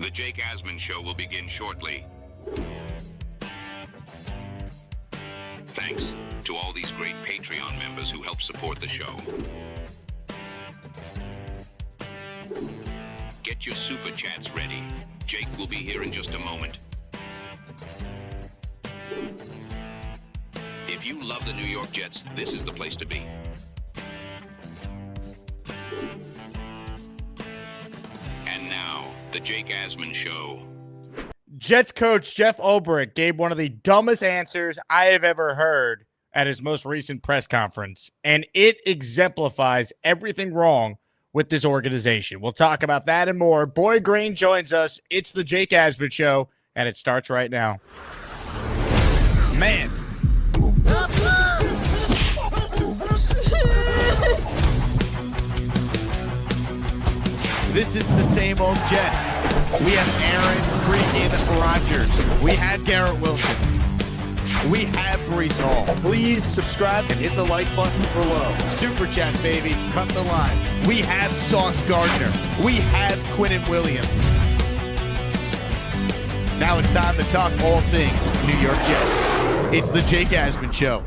The Jake Asman Show will begin shortly. Thanks to all these great Patreon members who help support the show. Get your super chats ready. Jake will be here in just a moment. If you love the New York Jets, this is the place to be. And now, the Jake Asman Show. Jets coach Jeff Ulbrich gave one of the dumbest answers I have ever heard at his most recent press conference, and it exemplifies everything wrong with this organization. We'll talk about that and more. Boy Green joins us. It's the Jake Asman Show, and it starts right now. Man. This is the same old Jets. We have Aaron freaking Rodgers. We had Garrett Wilson. We have Breece Hall. Please subscribe and hit the like button below. Super chat, baby. Cut the line. We have Sauce Gardner. We have Quinnen Williams. Now it's time to talk all things New York Jets. It's the Jake Asman Show.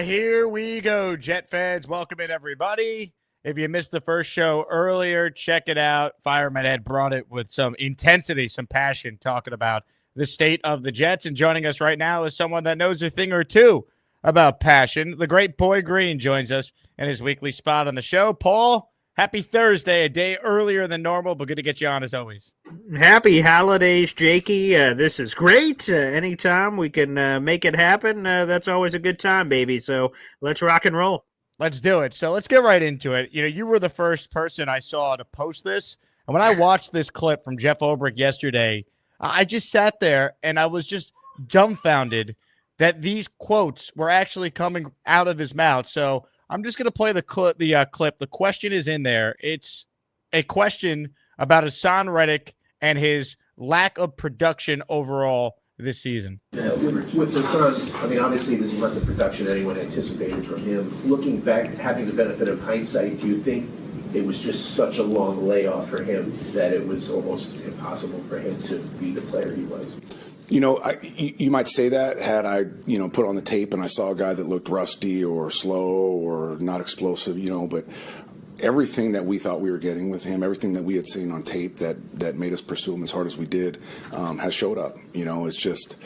Here we go, Jet fans. Welcome in, everybody. If you missed the first show earlier, check it out. Fireman had brought it with some intensity, some passion, talking about the state of the Jets. And joining us right now is someone that knows a thing or two about passion. The great Boy Green joins us in his weekly spot on the show. Paul, happy Thursday, a day earlier than normal, but good to get you on as always. Happy holidays, Jakey. This is great. Anytime we can make it happen, that's always a good time, baby. So let's rock and roll. Let's do it. So let's get right into it. You know, you were the first person I saw to post this. And when I watched this clip from Jeff Ulbrich yesterday, I just sat there and I was just dumbfounded that these quotes were actually coming out of his mouth. So I'm just going to play the clip. The question is in there. It's a question about Haason Reddick and his lack of production overall this season. With Haason, I mean, obviously this is not the production anyone anticipated from him. Looking back, having the benefit of hindsight, do you think it was just such a long layoff for him that it was almost impossible for him to be the player he was? You know, you might say that had I, put on the tape and I saw a guy that looked rusty or slow or not explosive, but everything that we thought we were getting with him, everything that we had seen on tape that made us pursue him as hard as we did, has showed up. It's just,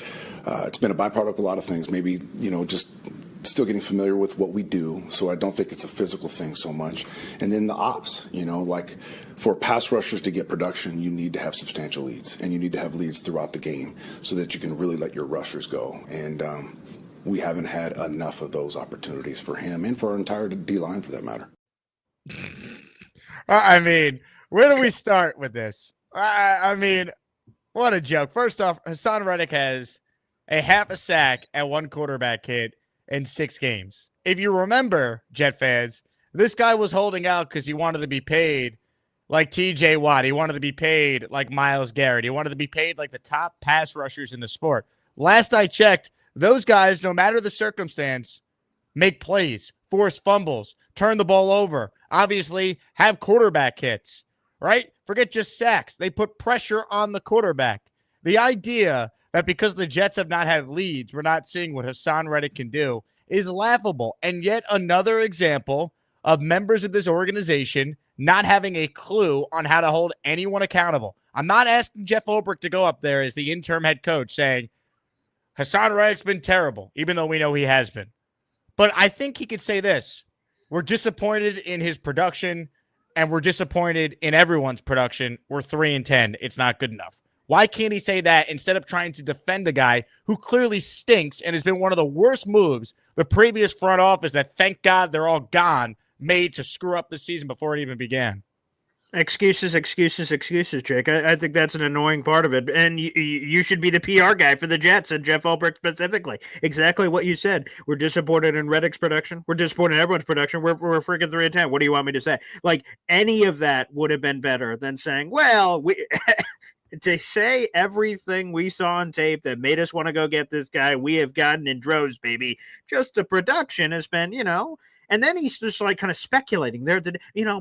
it's been a byproduct of a lot of things. Maybe, just still getting familiar with what we do. So I don't think it's a physical thing so much. And then the ops, like for pass rushers to get production, you need to have substantial leads, and you need to have leads throughout the game so that you can really let your rushers go. And we haven't had enough of those opportunities for him and for our entire D-line for that matter. I mean, where do we start with this? I mean, what a joke. First off, Haason Reddick has a half a sack and one quarterback hit in 6 games. If you remember, Jet fans, this guy was holding out because he wanted to be paid like TJ Watt. He wanted to be paid like Myles Garrett. He wanted to be paid like the top pass rushers in the sport. Last I checked, those guys, no matter the circumstance, make plays, force fumbles, turn the ball over, obviously have quarterback hits, right? Forget just sacks. They put pressure on the quarterback. The idea that because the Jets have not had leads, we're not seeing what Haason Reddick can do is laughable. And yet another example of members of this organization not having a clue on how to hold anyone accountable. I'm not asking Jeff Ulbrich to go up there as the interim head coach saying, Haason Reddick's been terrible, even though we know he has been. But I think he could say this. We're disappointed in his production, and we're disappointed in everyone's production. We're 3-10. It's not good enough. Why can't he say that instead of trying to defend a guy who clearly stinks and has been one of the worst moves the previous front office that, thank God, they're all gone, made to screw up the season before it even began? Excuses, Jake. I think that's an annoying part of it. And you should be the PR guy for the Jets and Jeff Ulbrich specifically. Exactly what you said. We're disappointed in Reddick's production. We're disappointed in everyone's production. We're freaking 3-10. What do you want me to say? Like, any of that would have been better than saying, well, we to say everything we saw on tape that made us want to go get this guy, we have gotten in droves, baby. Just the production has been, And then he's just like kind of speculating there that,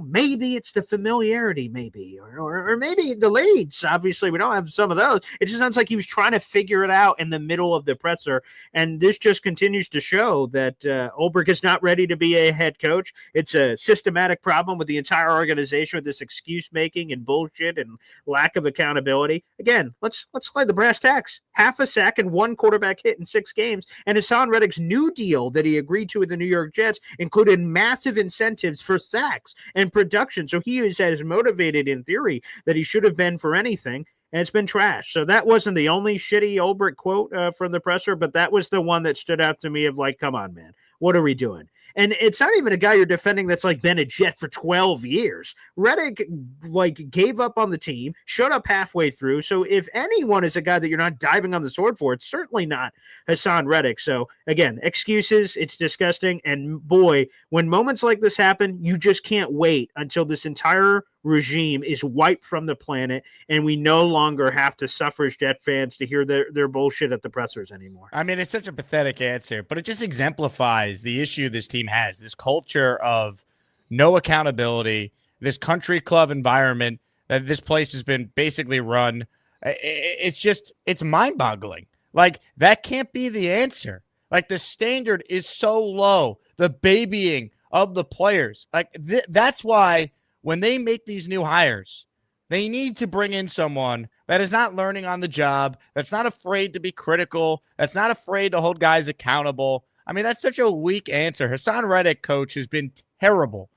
maybe it's the familiarity, maybe, or maybe the leads. Obviously, we don't have some of those. It just sounds like he was trying to figure it out in the middle of the presser. And this just continues to show that Ulbrich is not ready to be a head coach. It's a systematic problem with the entire organization with this excuse making and bullshit and lack of accountability. Again, let's play the brass tacks. Half a sack and 1 quarterback hit in 6 games. And Haason Reddick's new deal that he agreed to with the New York Jets included massive incentives for sacks and production. So he is as motivated in theory that he should have been for anything. And it's been trash. So that wasn't the only shitty Ulbrich quote from the presser, but that was the one that stood out to me of like, come on, man, what are we doing? And it's not even a guy you're defending that's like been a Jet for 12 years. Reddick like gave up on the team, showed up halfway through. So if anyone is a guy that you're not diving on the sword for, it's certainly not Haason Reddick. So again, excuses, it's disgusting. And boy, when moments like this happen, you just can't wait until this entire regime is wiped from the planet and we no longer have to suffer as Jet fans to hear their bullshit at the pressers anymore. I mean, it's such a pathetic answer, but it just exemplifies the issue this team has, this culture of no accountability, this country club environment that this place has been basically run. It's mind-boggling. Like, that can't be the answer. Like, the standard is so low, the babying of the players. Like, that's why when they make these new hires, they need to bring in someone that is not learning on the job, that's not afraid to be critical, that's not afraid to hold guys accountable. I mean, that's such a weak answer. Haason Reddick, coach, has been terrible.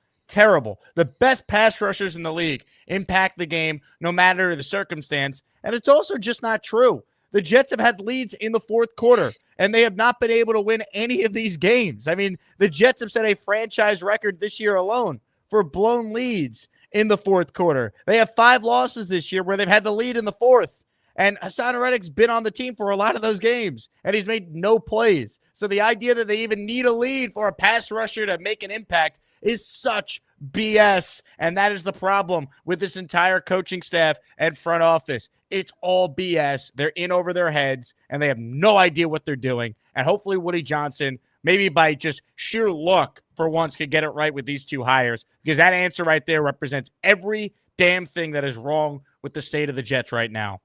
The best pass rushers in the league impact the game no matter the circumstance. And it's also just not true. The Jets have had leads in the fourth quarter, and they have not been able to win any of these games. I mean, the Jets have set a franchise record this year alone for blown leads in the fourth quarter. They have 5 losses this year where they've had the lead in the fourth. And Haason Reddick's been on the team for a lot of those games, and he's made no plays. So the idea that they even need a lead for a pass rusher to make an impact is such BS. And that is the problem with this entire coaching staff and front office. It's all BS. They're in over their heads, and they have no idea what they're doing. And hopefully Woody Johnson, maybe by just sheer luck for once, could get it right with these 2 hires, because that answer right there represents every damn thing that is wrong with the state of the Jets right now.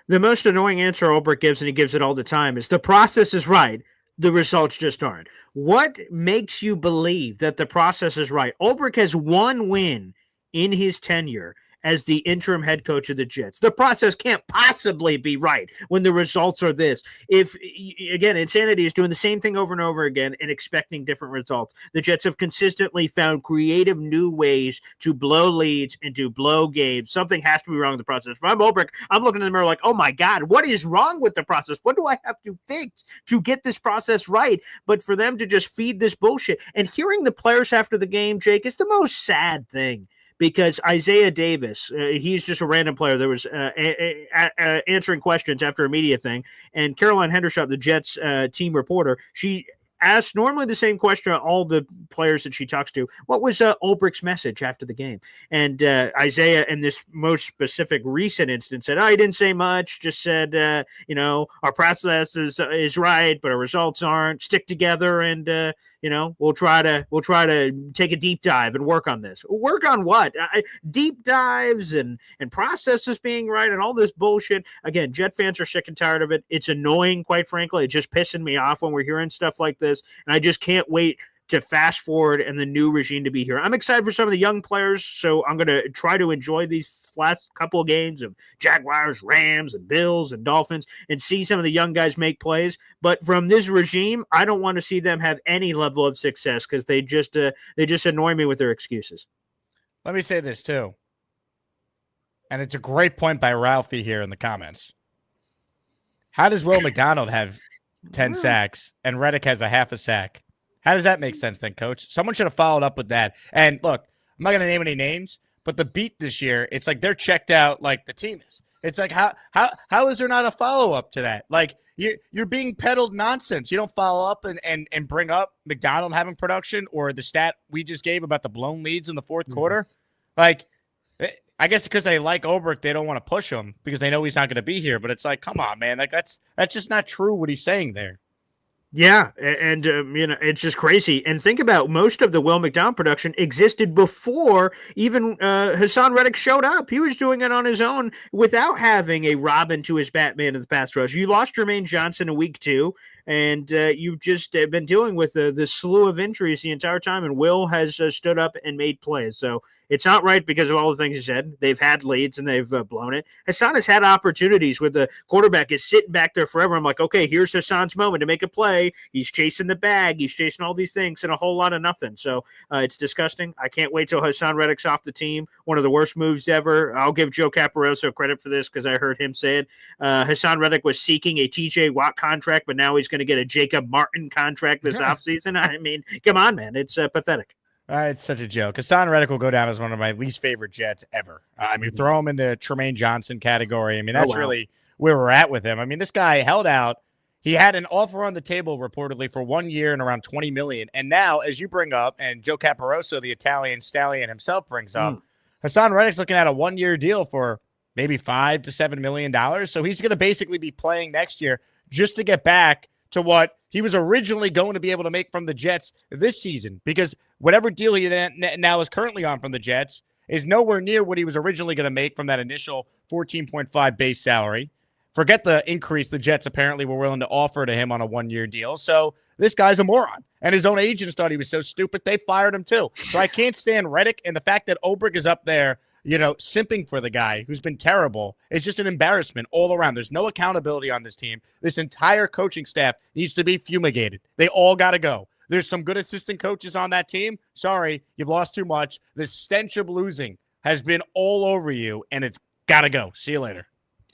The most annoying answer Ulbrich gives, and he gives it all the time, is the process is right. The results just aren't. What makes you believe that the process is right? Ulbrich has 1 win in his tenure as the interim head coach of the Jets. The process can't possibly be right when the results are this. If, again, insanity is doing the same thing over and over again and expecting different results. The Jets have consistently found creative new ways to blow leads and to blow games. Something has to be wrong with the process. If I'm Ulbrich, I'm looking in the mirror like, oh my God, what is wrong with the process? What do I have to fix to get this process right? But for them to just feed this bullshit. And hearing the players after the game, Jake, is the most sad thing. Because Isaiah Davis, he's just a random player. There was answering questions after a media thing, and Caroline Hendershot, the Jets team reporter, she asked normally the same question to all the players that she talks to. What was Ulbrich's message after the game? And Isaiah, in this most specific recent instance, said, he didn't say much, just said, our process is right, but our results aren't. Stick together and, we'll try to take a deep dive and work on this. Work on what? Deep dives and processes being right and all this bullshit. Again, Jet fans are sick and tired of it. It's annoying, quite frankly. It's just pissing me off when we're hearing stuff like this. And I just can't wait to fast forward and the new regime to be here. I'm excited for some of the young players, so I'm going to try to enjoy these last couple of games of Jaguars, Rams, and Bills, and Dolphins, and see some of the young guys make plays. But from this regime, I don't want to see them have any level of success because they just annoy me with their excuses. Let me say this, too. And it's a great point by Ralphie here in the comments. How does Will McDonald have 10 sacks and Reddick has a half a sack? How does that make sense then, Coach? Someone should have followed up with that. And look, I'm not going to name any names, but the beat this year, it's like they're checked out like the team is. It's like, how is there not a follow-up to that? Like, you're being peddled nonsense. You don't follow up and bring up McDonald having production or the stat we just gave about the blown leads in the fourth quarter. Like, I guess because they like Ulbrich, they don't want to push him because they know he's not going to be here. But it's like, come on, man. Like, that's just not true what he's saying there. Yeah, and it's just crazy. And think about most of the Will McDowell production existed before even Haason Reddick showed up. He was doing it on his own without having a Robin to his Batman in the pass rush. You lost Jermaine Johnson in week 2, and you've just been dealing with the slew of injuries the entire time. And Will has stood up and made plays. So it's not right because of all the things he said. They've had leads and they've blown it. Haason has had opportunities where the quarterback is sitting back there forever. I'm like, okay, here's Hassan's moment to make a play. He's chasing the bag. He's chasing all these things and a whole lot of nothing. So it's disgusting. I can't wait till Haason Reddick's off the team. One of the worst moves ever. I'll give Joe Caporoso credit for this because I heard him say it. Haason Reddick was seeking a TJ Watt contract, but now he's going to get a Jacob Martin contract this offseason. I mean, come on, man. It's pathetic. It's such a joke. Haason Reddick will go down as one of my least favorite Jets ever. I mean, throw him in the Tremaine Johnson category. I mean, that's really where we're at with him. I mean, this guy held out. He had an offer on the table reportedly for 1 year and around $20 million. And now, as you bring up, and Joe Caporoso, the Italian stallion himself, brings up, Haason Reddick's looking at a 1 year deal for maybe $5 to $7 million. So he's going to basically be playing next year just to get back to what he was originally going to be able to make from the Jets this season, because whatever deal he now is currently on from the Jets is nowhere near what he was originally going to make from that initial 14.5 base salary. Forget the increase the Jets apparently were willing to offer to him on a 1 year deal. So this guy's a moron. And his own agents thought he was so stupid, they fired him too. So I can't stand Reddick. And the fact that Ulbrich is up there, simping for the guy who's been terrible, is just an embarrassment all around. There's no accountability on this team. This entire coaching staff needs to be fumigated. They all got to go. There's some good assistant coaches on that team. Sorry, you've lost too much. The stench of losing has been all over you, and it's got to go. See you later.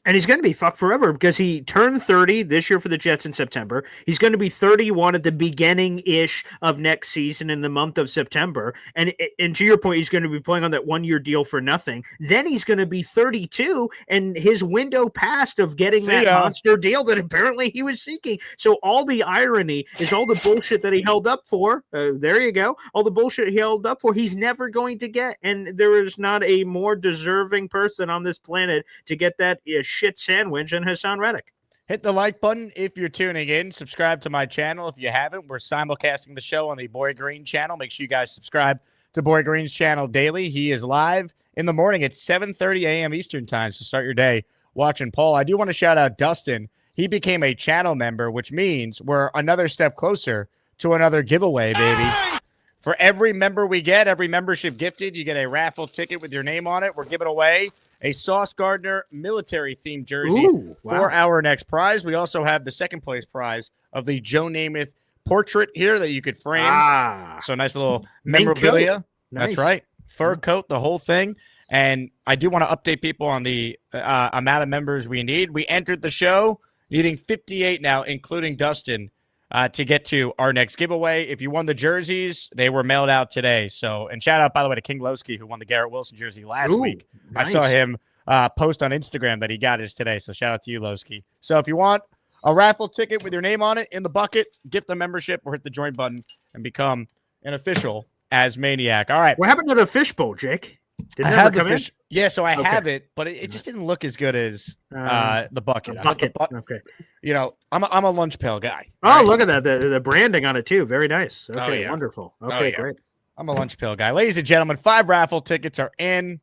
And he's going to be fucked forever because he turned 30 this year for the Jets in September. He's going to be 31 at the beginning-ish of next season in the month of September. And to your point, he's going to be playing on that 1 year deal for nothing. Then he's going to be 32, and his window passed of getting that monster deal that apparently he was seeking. So all the irony is all the bullshit that he held up for. There you go. All the bullshit he held up for, he's never going to get. And there is not a more deserving person on this planet to get that shit sandwich and Haason Reddick. Hit the like button if you're tuning in. Subscribe to my channel if you haven't. We're simulcasting the show on the Boy Green channel. Make sure you guys subscribe to Boy Green's channel daily. He is live in the morning at 7:30 a.m. Eastern time, so start your day watching Paul. I do want to shout out Dustin. He became a channel member, which means we're another step closer to another giveaway, baby. For every member we get, every membership gifted, you get a raffle ticket with your name on it. We're giving away a Sauce Gardner military-themed jersey for our next prize. We also have the second place prize of the Joe Namath portrait here that you could frame. So nice little memorabilia. Nice. That's right. Fur coat, the whole thing. And I do want to update people on the amount of members we need. We entered the show needing 58 now, including Dustin, to get to our next giveaway. If you won the jerseys, they were mailed out today. So, and shout out, by the way, to King Lowski, who won the Garrett Wilson jersey last week. Nice. I saw him post on Instagram that he got his today. So shout out to you, Lowski. So if you want a raffle ticket with your name on it in the bucket, gift the membership or hit the join button and become an official Asmaniac. All right. What happened to the fishbowl, Jake? I have the fish. Yeah, so I have it, but it just didn't look as good as the bucket. Okay. I'm a lunch pail guy. Oh, right? Look at that. The branding on it, too. Very nice. Okay, wonderful. Okay, great. I'm a lunch pail guy. Ladies and gentlemen, 5 raffle tickets are in.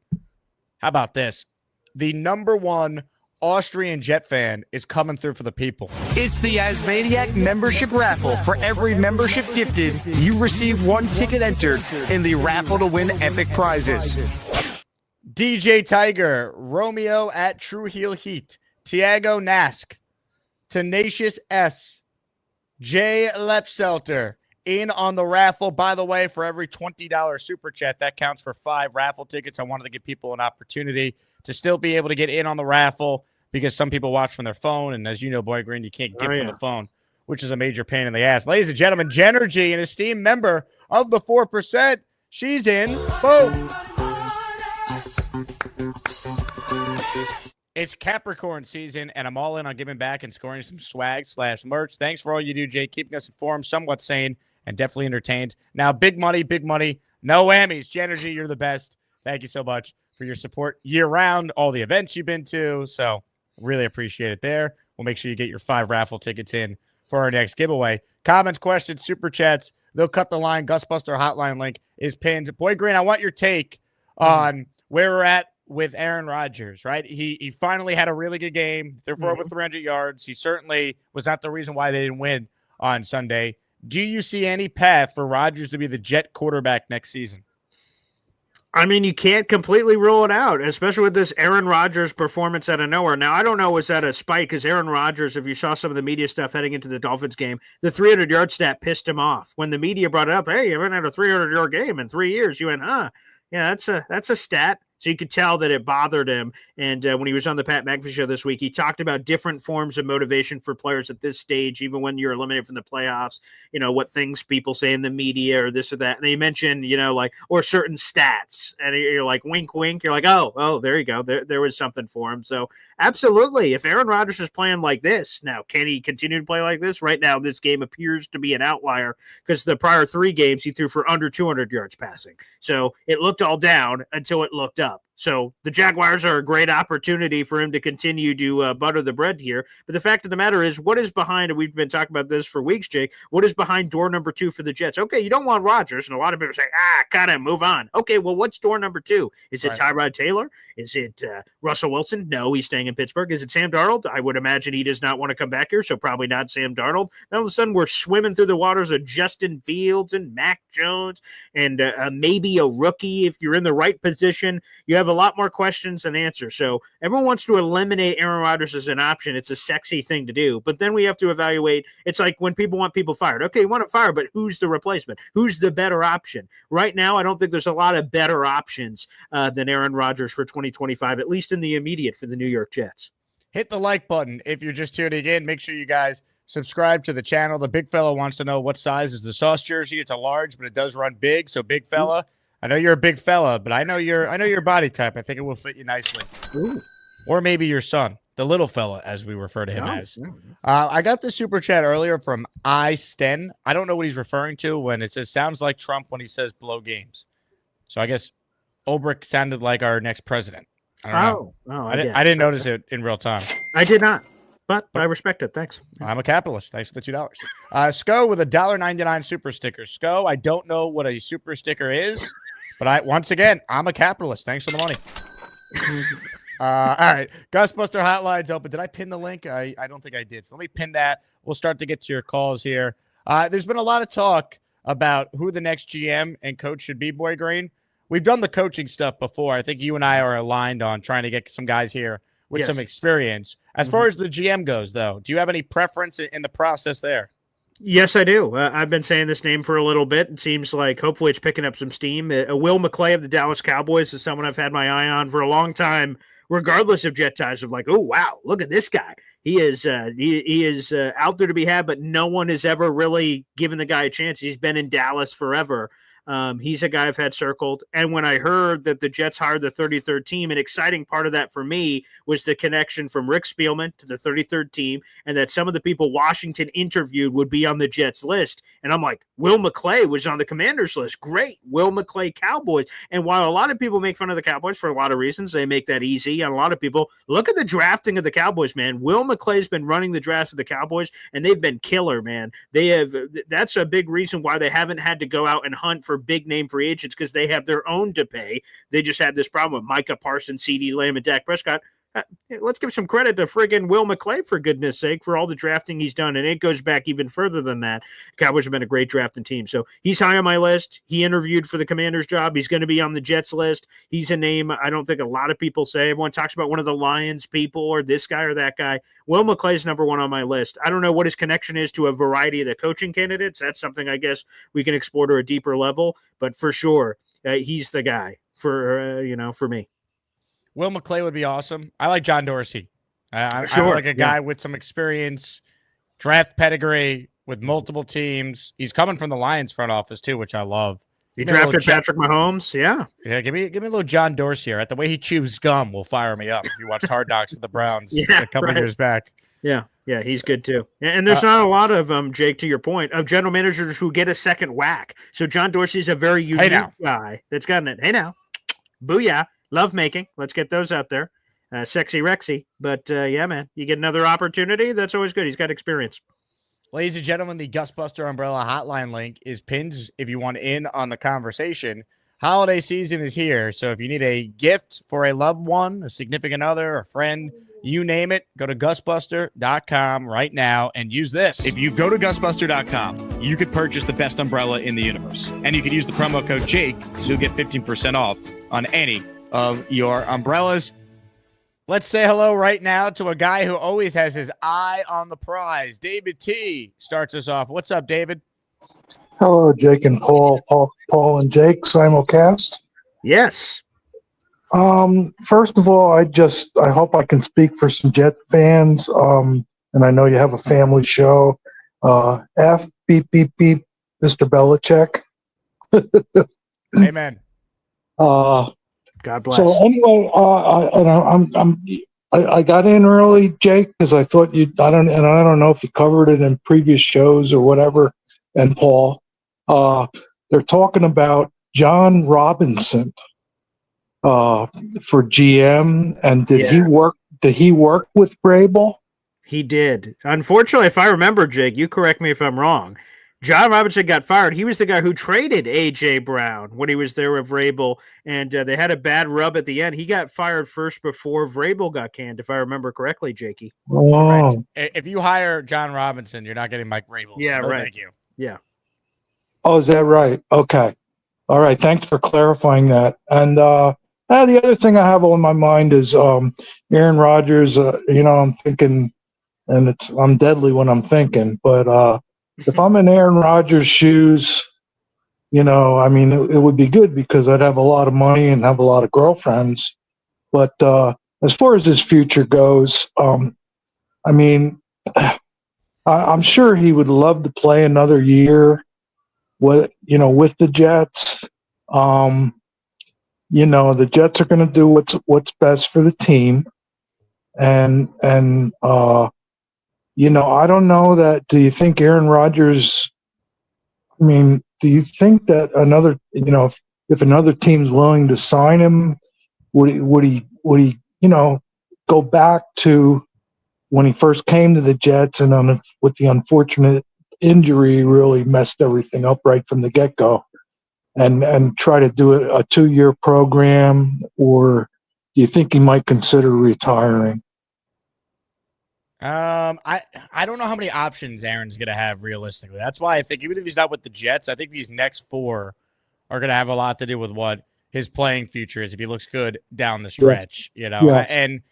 How about this? The number one Austrian Jet fan is coming through for the people. It's the Asmaniac membership raffle. For every membership gifted, you receive 1 ticket entered in the raffle to win epic prizes. DJ Tiger, Romeo at True Heel Heat, Tiago Nask, Tenacious S, Jay Lepselter in on the raffle. By the way, for every $20 super chat, that counts for 5 raffle tickets. I wanted to give people an opportunity to still be able to get in on the raffle because some people watch from their phone. And as you know, Boy Green, you can't get from the phone, which is a major pain in the ass. Ladies and gentlemen, Jenergy, an esteemed member of the 4%. She's in. Boom. It's Capricorn season, and I'm all in on giving back and scoring some swag/merch. Thanks for all you do, Jay, keeping us informed, somewhat sane, and definitely entertained. Now, big money, no whammies. Jenergy, you're the best. Thank you so much for your support year-round, all the events you've been to. So really appreciate it there. We'll make sure you get your 5 raffle tickets in for our next giveaway. Comments, questions, super chats. They'll cut the line. Gusbuster hotline link is pinned. Boy Green, I want your take on where we're at with Aaron Rodgers, right? He finally had a really good game. They're for over 300 yards. He certainly was not the reason why they didn't win on Sunday. Do you see any path for Rodgers to be the Jet quarterback next season? I mean, you can't completely rule it out, especially with this Aaron Rodgers performance out of nowhere. Now, I don't know, was that a spike? Because Aaron Rodgers, if you saw some of the media stuff heading into the Dolphins game, the 300-yard stat pissed him off. When the media brought it up, hey, you haven't had a 300-yard game in 3 years. You went, yeah, that's a stat. So you could tell that it bothered him. And when he was on the Pat McAfee show this week, he talked about different forms of motivation for players at this stage, even when you're eliminated from the playoffs, what things people say in the media or this or that. And they mentioned, or certain stats. And you're like, wink, wink. You're like, oh, there you go. There was something for him. So absolutely. If Aaron Rodgers is playing like this, now, can he continue to play like this? Right now, this game appears to be an outlier because the prior 3 games he threw for under 200 yards passing. So it looked all down until it looked up. So the Jaguars are a great opportunity for him to continue to butter the bread here. But the fact of the matter is, what is behind, and we've been talking about this for weeks, Jake, what is behind door number 2 for the Jets? Okay, you don't want Rodgers, and a lot of people say, cut him, move on. Okay, well, what's door number 2? Is it Tyrod Taylor? Is it Russell Wilson? No, he's staying in Pittsburgh. Is it Sam Darnold? I would imagine he does not want to come back here, so probably not Sam Darnold. Then all of a sudden, we're swimming through the waters of Justin Fields and Mac Jones and maybe a rookie. If you're in the right position, you have a lot more questions than answers. So everyone wants to eliminate Aaron Rodgers as an option. It's a sexy thing to do. But then we have to evaluate. It's like when people want people fired. Okay, you want to fire, but who's the replacement? Who's the better option? Right now, I don't think there's a lot of better options than Aaron Rodgers for 2025, at least in the immediate for the New York Jets. Hit the like button if you're just tuning in. Make sure you guys subscribe to the channel. The big fella wants to know what size is the sauce jersey. It's a large, but it does run big. So big fella, I know you're a big fella, but I know your body type. I think it will fit you nicely. Ooh. Or maybe your son, the little fella, as we refer to him as. I got the super chat earlier from Sten. I don't know what he's referring to when it says sounds like Trump when he says blow games. So I guess Ulbrich sounded like our next president. I don't know. I didn't notice it in real time. I did not. But I respect it. Thanks. I'm a capitalist. Thanks for the $2. Sco with a $1.99 super sticker. Sco, I don't know what a super sticker is, but once again, I'm a capitalist. Thanks for the money. All right. Gusbuster hotline's open. Did I pin the link? I don't think I did. So let me pin that. We'll start to get to your calls here. There's been a lot of talk about who the next GM and coach should be, Boy Green. We've done the coaching stuff before. I think you and I are aligned on trying to get some guys here with some experience. As far as the GM goes, though, do you have any preference in the process there? Yes, I do. I've been saying this name for a little bit. It seems like hopefully it's picking up some steam. Will McClay of the Dallas Cowboys is someone I've had my eye on for a long time, regardless of Jet ties. Of like, oh, wow, look at this guy. He is out there to be had, but no one has ever really given the guy a chance. He's been in Dallas forever. He's a guy I've had circled. And when I heard that the Jets hired the 33rd team, an exciting part of that for me was the connection from Rick Spielman to the 33rd team, and that some of the people Washington interviewed would be on the Jets list. And I'm like, Will McClay was on the Commanders list. Great. Will McClay Cowboys. And while a lot of people make fun of the Cowboys for a lot of reasons, they make that easy. And a lot of people look at the drafting of the Cowboys, man. Will McClay's been running the drafts of the Cowboys, and they've been killer, man. That's a big reason why they haven't had to go out and hunt for big name free agents, because they have their own to pay. They just had this problem with Micah Parsons, CeeDee Lamb, and Dak Prescott. Let's give some credit to friggin' Will McClay, for goodness sake, for all the drafting he's done. And it goes back even further than that. Cowboys have been a great drafting team. So he's high on my list. He interviewed for the Commanders job. He's going to be on the Jets list. He's a name I don't think a lot of people say. Everyone talks about one of the Lions people or this guy or that guy. Will McClay's number one on my list. I don't know what his connection is to a variety of the coaching candidates. That's something I guess we can explore to a deeper level. But for sure, he's the guy for me. Will McClay would be awesome. I like John Dorsey. I like a guy with some experience, draft pedigree with multiple teams. He's coming from the Lions front office too, which I love. He drafted Patrick Mahomes. Yeah. Give me a little John Dorsey here. At the way he chews gum will fire me up. If you watched Hard Knocks with the Browns a couple years back. Yeah, he's good too. And there's not a lot of Jake, to your point, of general managers who get a second whack. So John Dorsey's a very unique guy that's gotten it. Hey now, booyah. Love making. Let's get those out there. Sexy Rexy. But yeah, man, you get another opportunity. That's always good. He's got experience. Ladies and gentlemen, the Gusbuster Umbrella hotline link is pinned if you want in on the conversation. Holiday season is here, so if you need a gift for a loved one, a significant other, a friend, you name it, go to gusbuster.com right now and use this. If you go to gusbuster.com, you could purchase the best umbrella in the universe, and you could use the promo code Jake, so you'll get 15% off on any of your umbrellas. Let's say hello right now to a guy who always has his eye on the prize. David T starts us off. What's up, David? Hello, Jake and Paul. Paul and Jake simulcast. Yes. First of all, I hope I can speak for some Jet fans. And I know you have a family show. F beep beep beep, Mr. Belichick. Amen. God bless. So anyway, I got in early, Jake, because I thought I don't know if you covered it in previous shows or whatever. And Paul, they're talking about John Robinson for GM, and did he work? Did he work with Vrabel? He did. Unfortunately, if I remember, Jake, you correct me if I'm wrong. John Robinson got fired. He was the guy who traded A.J. Brown when he was there with Vrabel, and they had a bad rub at the end. He got fired first before Vrabel got canned, if I remember correctly, Jakey. Correct. If you hire John Robinson, you're not getting Mike Vrabel. Yeah, so right. Thank you. Yeah. Oh, is that right? Okay. All right. Thanks for clarifying that. And the other thing I have on my mind is Aaron Rodgers. I'm thinking, and I'm deadly when I'm thinking, but if I'm in Aaron Rodgers' shoes, it would be good because I'd have a lot of money and have a lot of girlfriends. But as far as his future goes, I'm sure he would love to play another year with the Jets. The Jets are going to do what's best for the team, and I don't know that. Do you think Aaron Rodgers? Do you think that if another team's willing to sign him, would he go back to when he first came to the Jets and with the unfortunate injury really messed everything up right from the get-go, and try to do a 2-year program, or do you think he might consider retiring? I don't know how many options Aaron's going to have realistically. That's why I think even if he's not with the Jets, I think these next 4 are going to have a lot to do with what his playing future is if he looks good down the stretch, and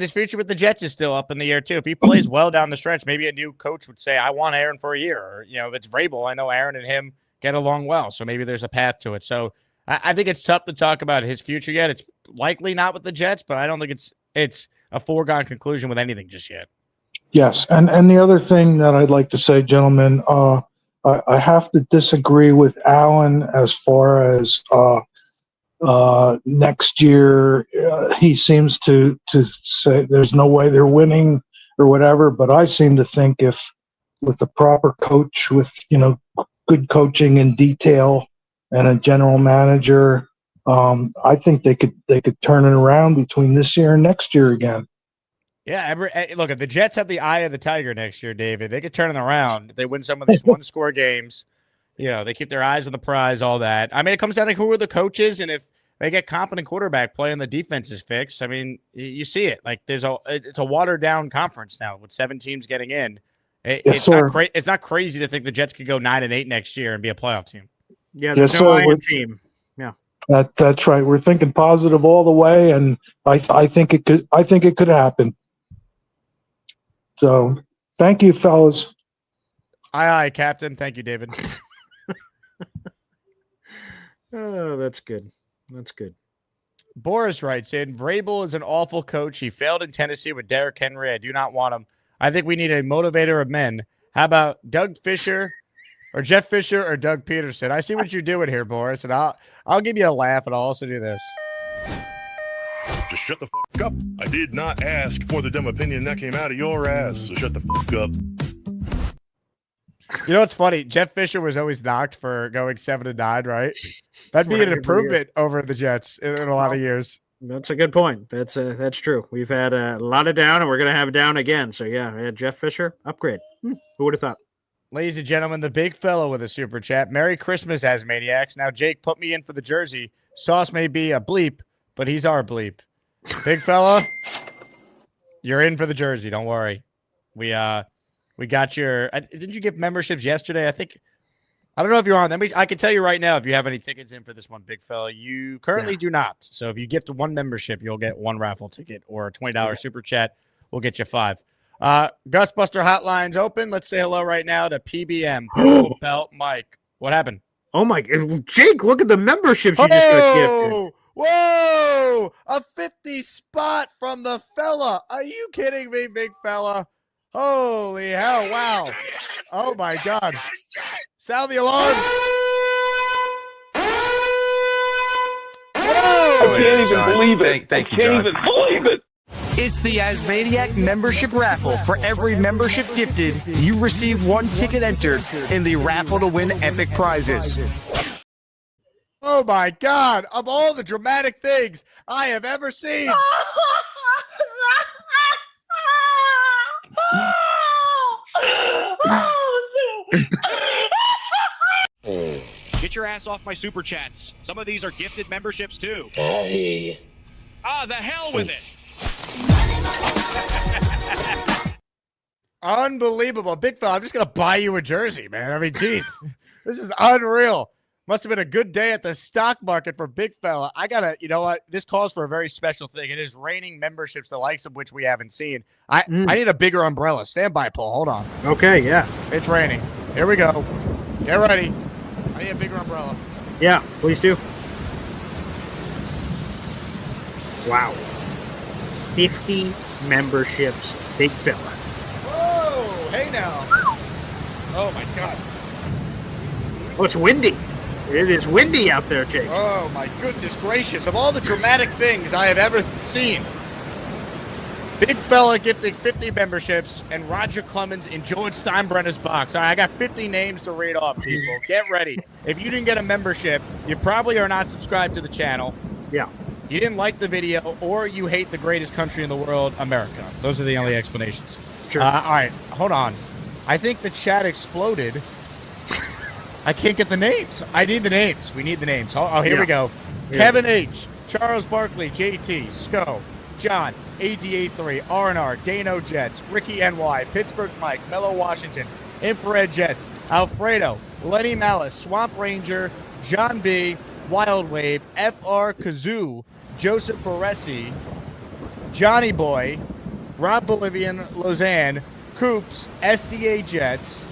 his future with the Jets is still up in the air too. If he plays well down the stretch, maybe a new coach would say, I want Aaron for a year. Or, if it's Vrabel, I know Aaron and him get along well. So maybe there's a path to it. So I think it's tough to talk about his future yet. It's likely not with the Jets, but I don't think it's a foregone conclusion with anything just yet. Yes, and the other thing that I'd like to say, gentlemen, I have to disagree with Alan as far as next year. He seems to say there's no way they're winning or whatever, but I seem to think if with the proper coach, with good coaching in detail and a general manager, I think they could turn it around between this year and next year again. Yeah, look, if the Jets have the eye of the tiger next year, David, they could turn it around. If they win some of these one-score games, they keep their eyes on the prize, all that. It comes down to who are the coaches, and if they get competent quarterback play and the defense is fixed, you see it. Like it's a watered-down conference now with 7 teams getting in. It's not crazy to think the Jets could go 9-8 next year and be a playoff team. Yeah, there's no iron team. Yeah, that's right. We're thinking positive all the way, and I think it could happen. So, thank you, fellas. Aye, Captain. Thank you, David. Oh, that's good. That's good. Boris writes in, Vrabel is an awful coach. He failed in Tennessee with Derrick Henry. I do not want him. I think we need a motivator of men. How about Doug Fisher or Jeff Fisher or Doug Peterson? I see what you're doing here, Boris, and I'll give you a laugh, and I'll also do this. Just shut the fuck up. I did not ask for the dumb opinion that came out of your ass, so shut the fuck up. You know what's funny? Jeff Fisher was always knocked for going 7-9, right? That'd be an improvement over the Jets in a lot of years. That's a good point. That's true. We've had a lot of down, and we're going to have down again. So, yeah, Jeff Fisher, upgrade. Who would have thought? Ladies and gentlemen, the big fella with a super chat. Merry Christmas, Asmaniacs. Now, Jake, put me in for the jersey. Sauce may be a bleep, but he's our bleep. Big fella, you're in for the jersey. Don't worry. We got your. Didn't you give memberships yesterday? I don't know if you're on. I can tell you right now if you have any tickets in for this one, big fella. You currently do not. So if you gift one membership, you'll get one raffle ticket or a $20 super chat. We'll get you 5. Gustbuster Hotline's open. Let's say hello right now to PBM, Purple Belt Mike. What happened? Oh my God, Jake! Look at the memberships you just got gifted. Whoa! A 50 spot from the fella. Are you kidding me, big fella? Holy hell! Wow! Oh my God! Sound the alarm! I can't even believe it. Thank you, John. I can't even believe it. It's the Asmaniac membership raffle. For every membership gifted, you receive 1 ticket entered in the raffle to win epic prizes. Oh my God! Of all the dramatic things I have ever seen. Get your ass off my super chats. Some of these are gifted memberships too. Hey. The hell with it. Unbelievable. Big fella, I'm just going to buy you a jersey, man. I mean, geez, this is unreal. Must have been a good day at the stock market for big fella. I got to, you know what? This calls for a very special thing. It is raining memberships, the likes of which we haven't seen. I need a bigger umbrella. Stand by, Paul. Hold on. Okay, yeah. It's raining. Here we go. Get ready. I need a bigger umbrella. Yeah, please do. Wow. 50 memberships, big fella. Whoa! Hey now. Oh my God. Oh, it's windy. It is windy out there, Jake. Oh my goodness gracious. Of all the dramatic things I have ever seen, big fella gifting 50 memberships and Roger Clemens in George Steinbrenner's box. All right, I got 50 names to read off, people. Get ready. If you didn't get a membership, you probably are not subscribed to the channel. Yeah. You didn't like the video, or you hate the greatest country in the world, America. Those are the only explanations. Sure. All right, hold on. I think the chat exploded. I can't get the names. I need the names. We need the names. Oh, here we go. Yeah. Kevin H., Charles Barkley, JT, Sco, John, AD83, R&R, Dano Jets, Ricky NY, Pittsburgh Mike, Mello Washington, Infrared Jets, Alfredo, Lenny Malice, Swamp Ranger, John B., Wild Wave, FR Kazoo, Joseph Baresi, Johnny Boy, Rob Bolivian, Lausanne, Coops, SDA Jets,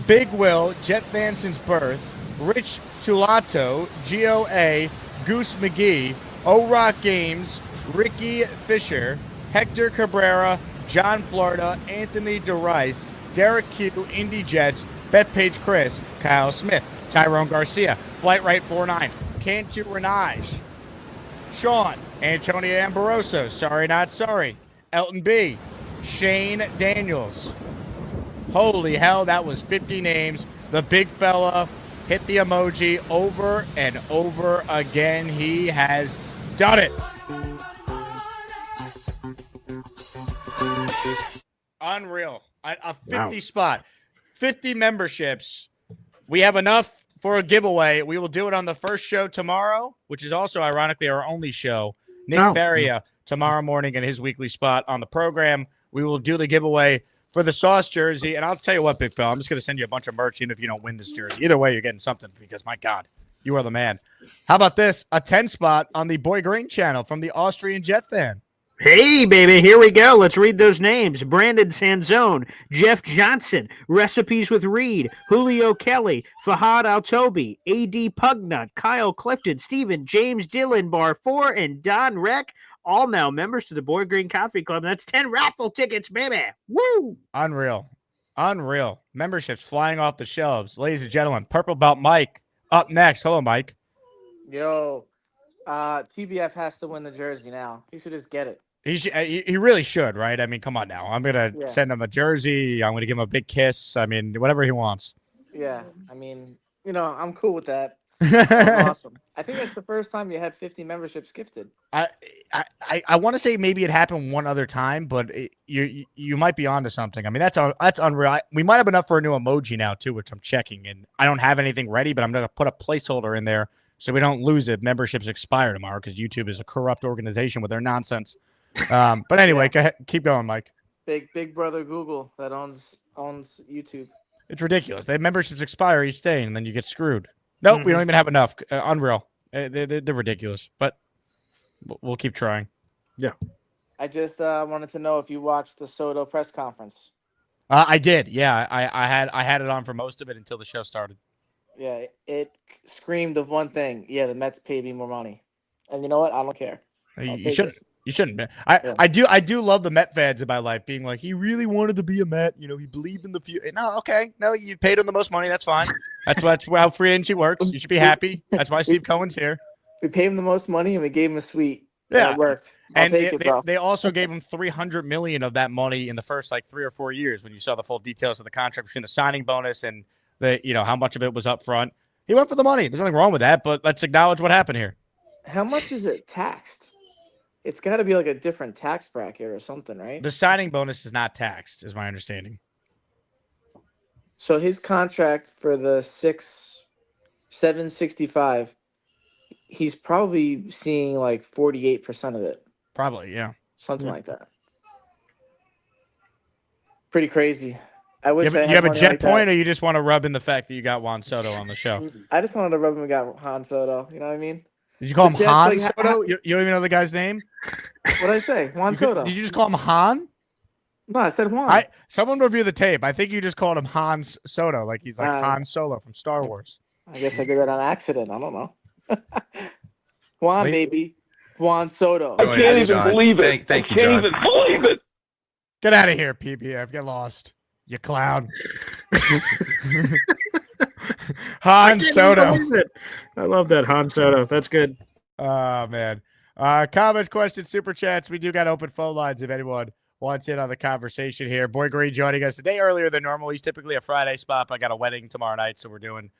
Big Will, Jet Vanson's Birth, Rich Tulato, GOA, Goose McGee, O-Rock Games, Ricky Fisher, Hector Cabrera, John Florida, Anthony DeRice, Derek Q, Indy Jets, Bethpage Chris, Kyle Smith, Tyrone Garcia, Flight Right 49, Cantu Renage, Sean, Antonio Amoroso, Sorry Not Sorry, Elton B, Shane Daniels. Holy hell, that was 50 names. The big fella hit the emoji over and over again. He has done it. Unreal. A 50 spot, 50 memberships. We have enough for a giveaway. We will do it on the first show tomorrow, which is also ironically our only show. Nick Faria tomorrow morning in his weekly spot on the program. We will do the giveaway for the Sauce jersey. And I'll tell you what, big fella, I'm just going to send you a bunch of merch even if you don't win this jersey. Either way, you're getting something because, my God, you are the man. How about this? A 10 spot on the Boy Green channel from the Austrian Jet fan. Hey, baby, here we go. Let's read those names. Brandon Sanzone, Jeff Johnson, Recipes with Reed, Julio Kelly, Fahad Altobi, A.D. Pugnut, Kyle Clifton, Stephen, James Dillon, Bar 4, and Don Reck, all now members to the Boy Green Coffee Club. That's 10 raffle tickets, baby. Woo! Unreal. Unreal. Memberships flying off the shelves. Ladies and gentlemen, Purple Belt Mike up next. Hello, Mike. Yo, TBF has to win the jersey now. He should just get it. He really should, right? I mean, come on now. I'm going to send him a jersey. I'm going to give him a big kiss. I mean, whatever he wants. Yeah, I mean, I'm cool with that. That was awesome. I think that's the first time you had 50 memberships gifted. I want to say maybe it happened one other time, but you might be onto something. I mean, that's unreal. We might have enough for a new emoji now too, which I'm checking, and I don't have anything ready, but I'm gonna put a placeholder in there so we don't lose it. Memberships expire tomorrow because YouTube is a corrupt organization with their nonsense. But anyway, go ahead, keep going, Mike. Big brother Google that owns YouTube. It's ridiculous. They memberships expire each day, and then you get screwed. Nope, we don't even have enough. Unreal. They're ridiculous, but we'll keep trying. Yeah. I just wanted to know if you watched the Soto press conference. I did. Yeah, I had it on for most of it until the show started. Yeah, it screamed of one thing. Yeah, the Mets paid me more money, and you know what? I don't care. You shouldn't. You shouldn't. I do love the Met fans in my life being like, he really wanted to be a Met. You know, he believed in the future. No, okay. No, you paid him the most money. That's fine. That's how free agency works. You should be happy. That's why Steve Cohen's here. We paid him the most money and we gave him a suite. Yeah, it worked. They also gave him $300 million of that money in the first 3 or 4 years. When you saw the full details of the contract between the signing bonus and how much of it was up front, he went for the money. There's nothing wrong with that. But let's acknowledge what happened here. How much is it taxed? It's got to be like a different tax bracket or something, right? The signing bonus is not taxed, is my understanding. So his contract for the 765, he's probably seeing 48% of it. Probably, yeah. Something like that. Pretty crazy. I wish you have a jet point, or you just want to rub in the fact that you got Juan Soto on the show? I just wanted to rub him and got Han Soto. You know what I mean? Did you call him Han Soto? You don't even know the guy's name? What did I say? Juan Soto. Did you just call him Han? No, I said Juan. Someone review the tape. I think you just called him Han Soto, like he's Han Solo from Star Wars. I guess I did it on accident. I don't know. Juan, baby. Juan Soto. I can't even believe it. I can't even believe it. Get out of here, PPF. Get lost. You clown. Han Soto. I love that Han Soto. That's good. Oh, man. Comments, questions, super chats. We do got open phone lines if anyone wants in on the conversation here. Boy Green joining us a day earlier than normal. He's typically a Friday spot, but I got a wedding tomorrow night, so we're doing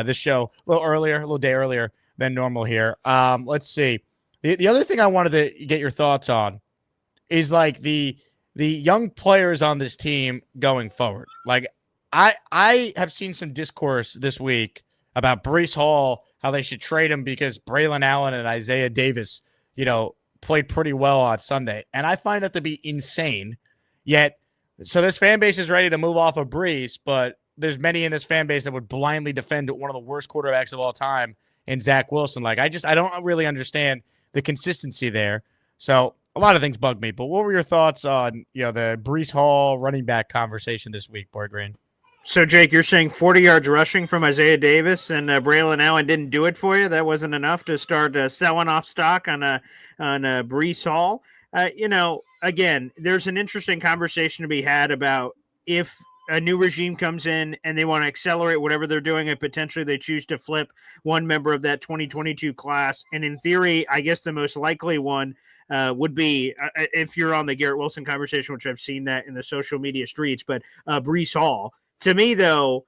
this show a little day earlier than normal here. Let's see. The other thing I wanted to get your thoughts on is the young players on this team going forward. I have seen some discourse this week about Breece Hall, how they should trade him because Braylon Allen and Isaiah Davis, played pretty well on Sunday. And I find that to be insane. Yet, so this fan base is ready to move off of Breece, but there's many in this fan base that would blindly defend one of the worst quarterbacks of all time in Zach Wilson. I don't really understand the consistency there. So a lot of things bug me, but what were your thoughts on, the Breece Hall running back conversation this week, Boy Green? So, Jake, you're saying 40 yards rushing from Isaiah Davis and Braylon Allen didn't do it for you? That wasn't enough to start selling off stock on Breece Hall? Again, there's an interesting conversation to be had about if a new regime comes in and they want to accelerate whatever they're doing and potentially they choose to flip one member of that 2022 class. And in theory, I guess the most likely one would be if you're on the Garrett Wilson conversation, which I've seen that in the social media streets, but Breece Hall. To me, though,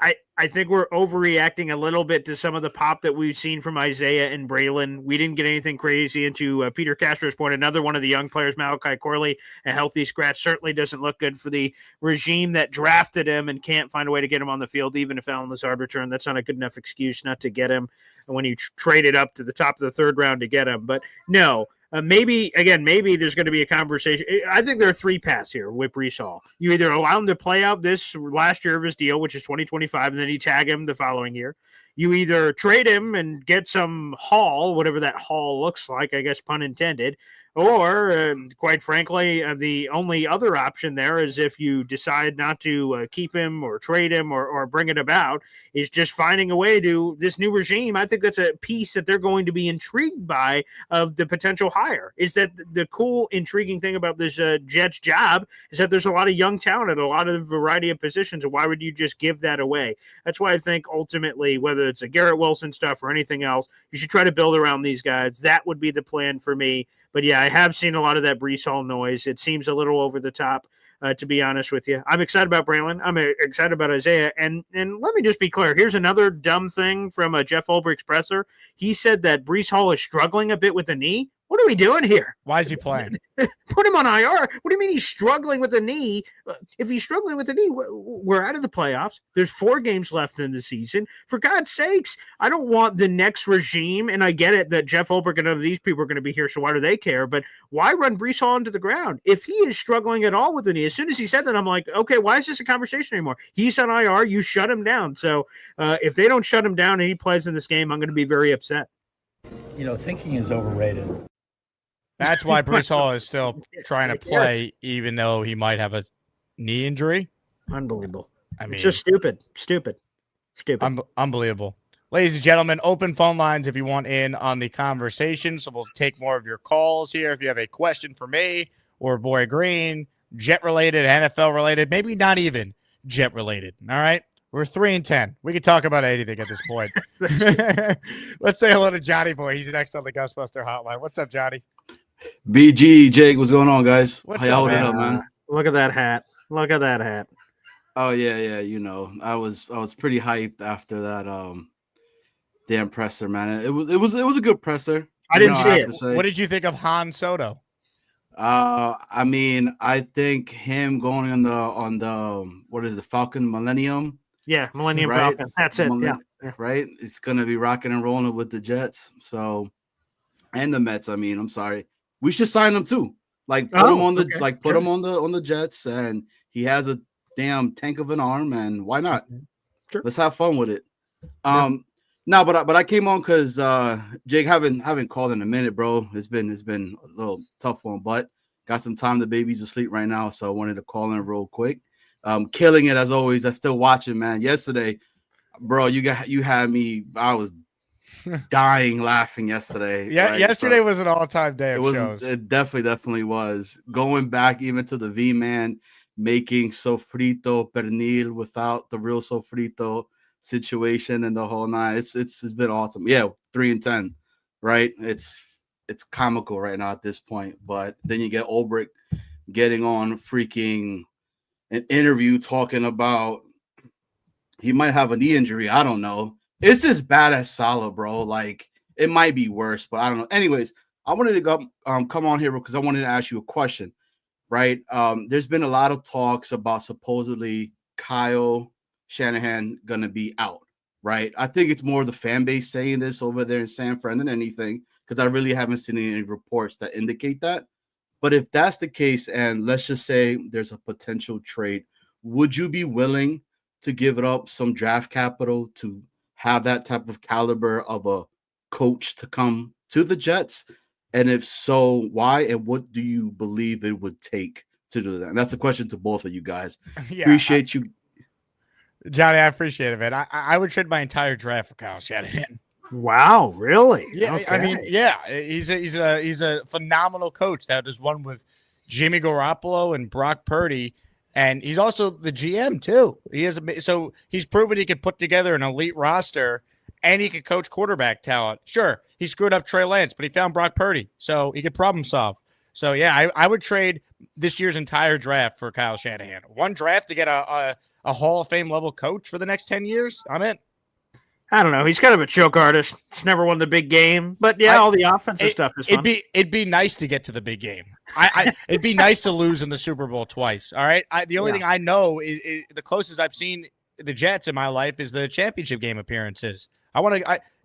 I think we're overreacting a little bit to some of the pop that we've seen from Isaiah and Braylon. We didn't get anything crazy. And to Peter Castro's point, another one of the young players, Malachi Corley, a healthy scratch, certainly doesn't look good for the regime that drafted him and can't find a way to get him on the field, even if Allen Lazard returned. That's not a good enough excuse not to get him when you traded up to the top of the third round to get him. But no. Maybe there's going to be a conversation. I think there are three paths here with Breece Hall. You either allow him to play out this last year of his deal, which is 2025, and then you tag him the following year. You either trade him and get some haul, whatever that haul looks like, I guess, pun intended, or, quite frankly, the only other option there is if you decide not to keep him or trade him or bring it about, is just finding a way to this new regime. I think that's a piece that they're going to be intrigued by of the potential hire. Is that the cool, intriguing thing about this Jets job is that there's a lot of young talent at a lot of variety of positions. And why would you just give that away? That's why I think ultimately, whether it's a Garrett Wilson stuff or anything else, you should try to build around these guys. That would be the plan for me. But yeah, I have seen a lot of that Breece Hall noise. It seems a little over the top. to be honest with you. I'm excited about Braylon. I'm excited about Isaiah. And let me just be clear. Here's another dumb thing from Jeff Ulbrich's presser. He said that Breece Hall is struggling a bit with the knee. What are we doing here? Why is he playing? Put him on IR. What do you mean he's struggling with the knee? If he's struggling with the knee, we're out of the playoffs. There's 4 games left in the season. For God's sakes, I don't want the next regime, and I get it that Jeff Ulbrich and none of these people are going to be here, so why do they care? But why run Breece Hall into the ground? If he is struggling at all with the knee, as soon as he said that, I'm like, okay, why is this a conversation anymore? He's on IR. You shut him down. So if they don't shut him down and he plays in this game, I'm going to be very upset. Thinking is overrated. That's why Breece Hall is still trying to play, even though he might have a knee injury. Unbelievable. I mean, it's just stupid. Unbelievable. Ladies and gentlemen, open phone lines if you want in on the conversation. So we'll take more of your calls here. If you have a question for me or Boy Green, Jet related, NFL related, maybe not even Jet related. All right. We're 3-10. We can talk about anything at this point. Let's say hello to Johnny Boy. He's next on the Ghostbuster Hotline. What's up, Johnny? BG, Jake, what's going on, guys? What's How y'all up, holding up, man? Look at that hat. Oh yeah. I was pretty hyped after that damn presser, man. It was a good presser. I didn't see it. What did you think of Han Soto? I mean, I think him going on the what is the Falcon Millennium? Yeah, Millennium right? Falcon. That's it. Yeah. Right. It's gonna be rocking and rolling with the Jets. So, and the Mets. I mean, I'm sorry. We should sign him too. Like put him on the Jets, and he has a damn tank of an arm, and why not? Sure. Let's have fun with it. No, but I came on because Jake haven't called in a minute, bro. It's been a little tough one, but got some time. The baby's asleep right now, so I wanted to call in real quick. Killing it as always. I'm still watching, man. Yesterday, bro, you had me. I was dying laughing yesterday. Yeah, right? yesterday was an all-time day of shows. It definitely was. Going back even to the V-Man making sofrito pernil without the real sofrito situation and the whole nine. It's been awesome. Yeah, 3-10, right? It's comical right now at this point. But then you get Ulbrich getting on freaking an interview talking about he might have a knee injury. I don't know. It's just bad as Salah, bro. Like it might be worse, but I don't know. Anyways, I wanted to go come on here because I wanted to ask you a question. Right? There's been a lot of talks about supposedly Kyle Shanahan gonna be out. Right? I think it's more the fan base saying this over there in San Fran than anything, because I really haven't seen any reports that indicate that. But if that's the case, and let's just say there's a potential trade, would you be willing to give it up some draft capital to have that type of caliber of a coach to come to the Jets? And if so, why and what do you believe it would take to do that? And that's a question to both of you guys. Yeah, appreciate you. Johnny, I appreciate it, man. I would trade my entire draft for Kyle Shanahan. Wow, really? Yeah, okay. I mean, yeah, he's a phenomenal coach that has won with Jimmy Garoppolo and Brock Purdy, and he's also the GM too. So he's proven he could put together an elite roster, and he could coach quarterback talent. Sure, he screwed up Trey Lance, but he found Brock Purdy, so he could problem solve. So yeah, I would trade this year's entire draft for Kyle Shanahan. One draft to get a Hall of Fame level coach for the next 10 years. I'm in. I don't know. He's kind of a choke artist. He's never won the big game, but yeah, all the offensive stuff is fun. It'd be nice to get to the big game. It'd be nice to lose in the Super Bowl twice. All right. The only thing I know is the closest I've seen the Jets in my life is the championship game appearances.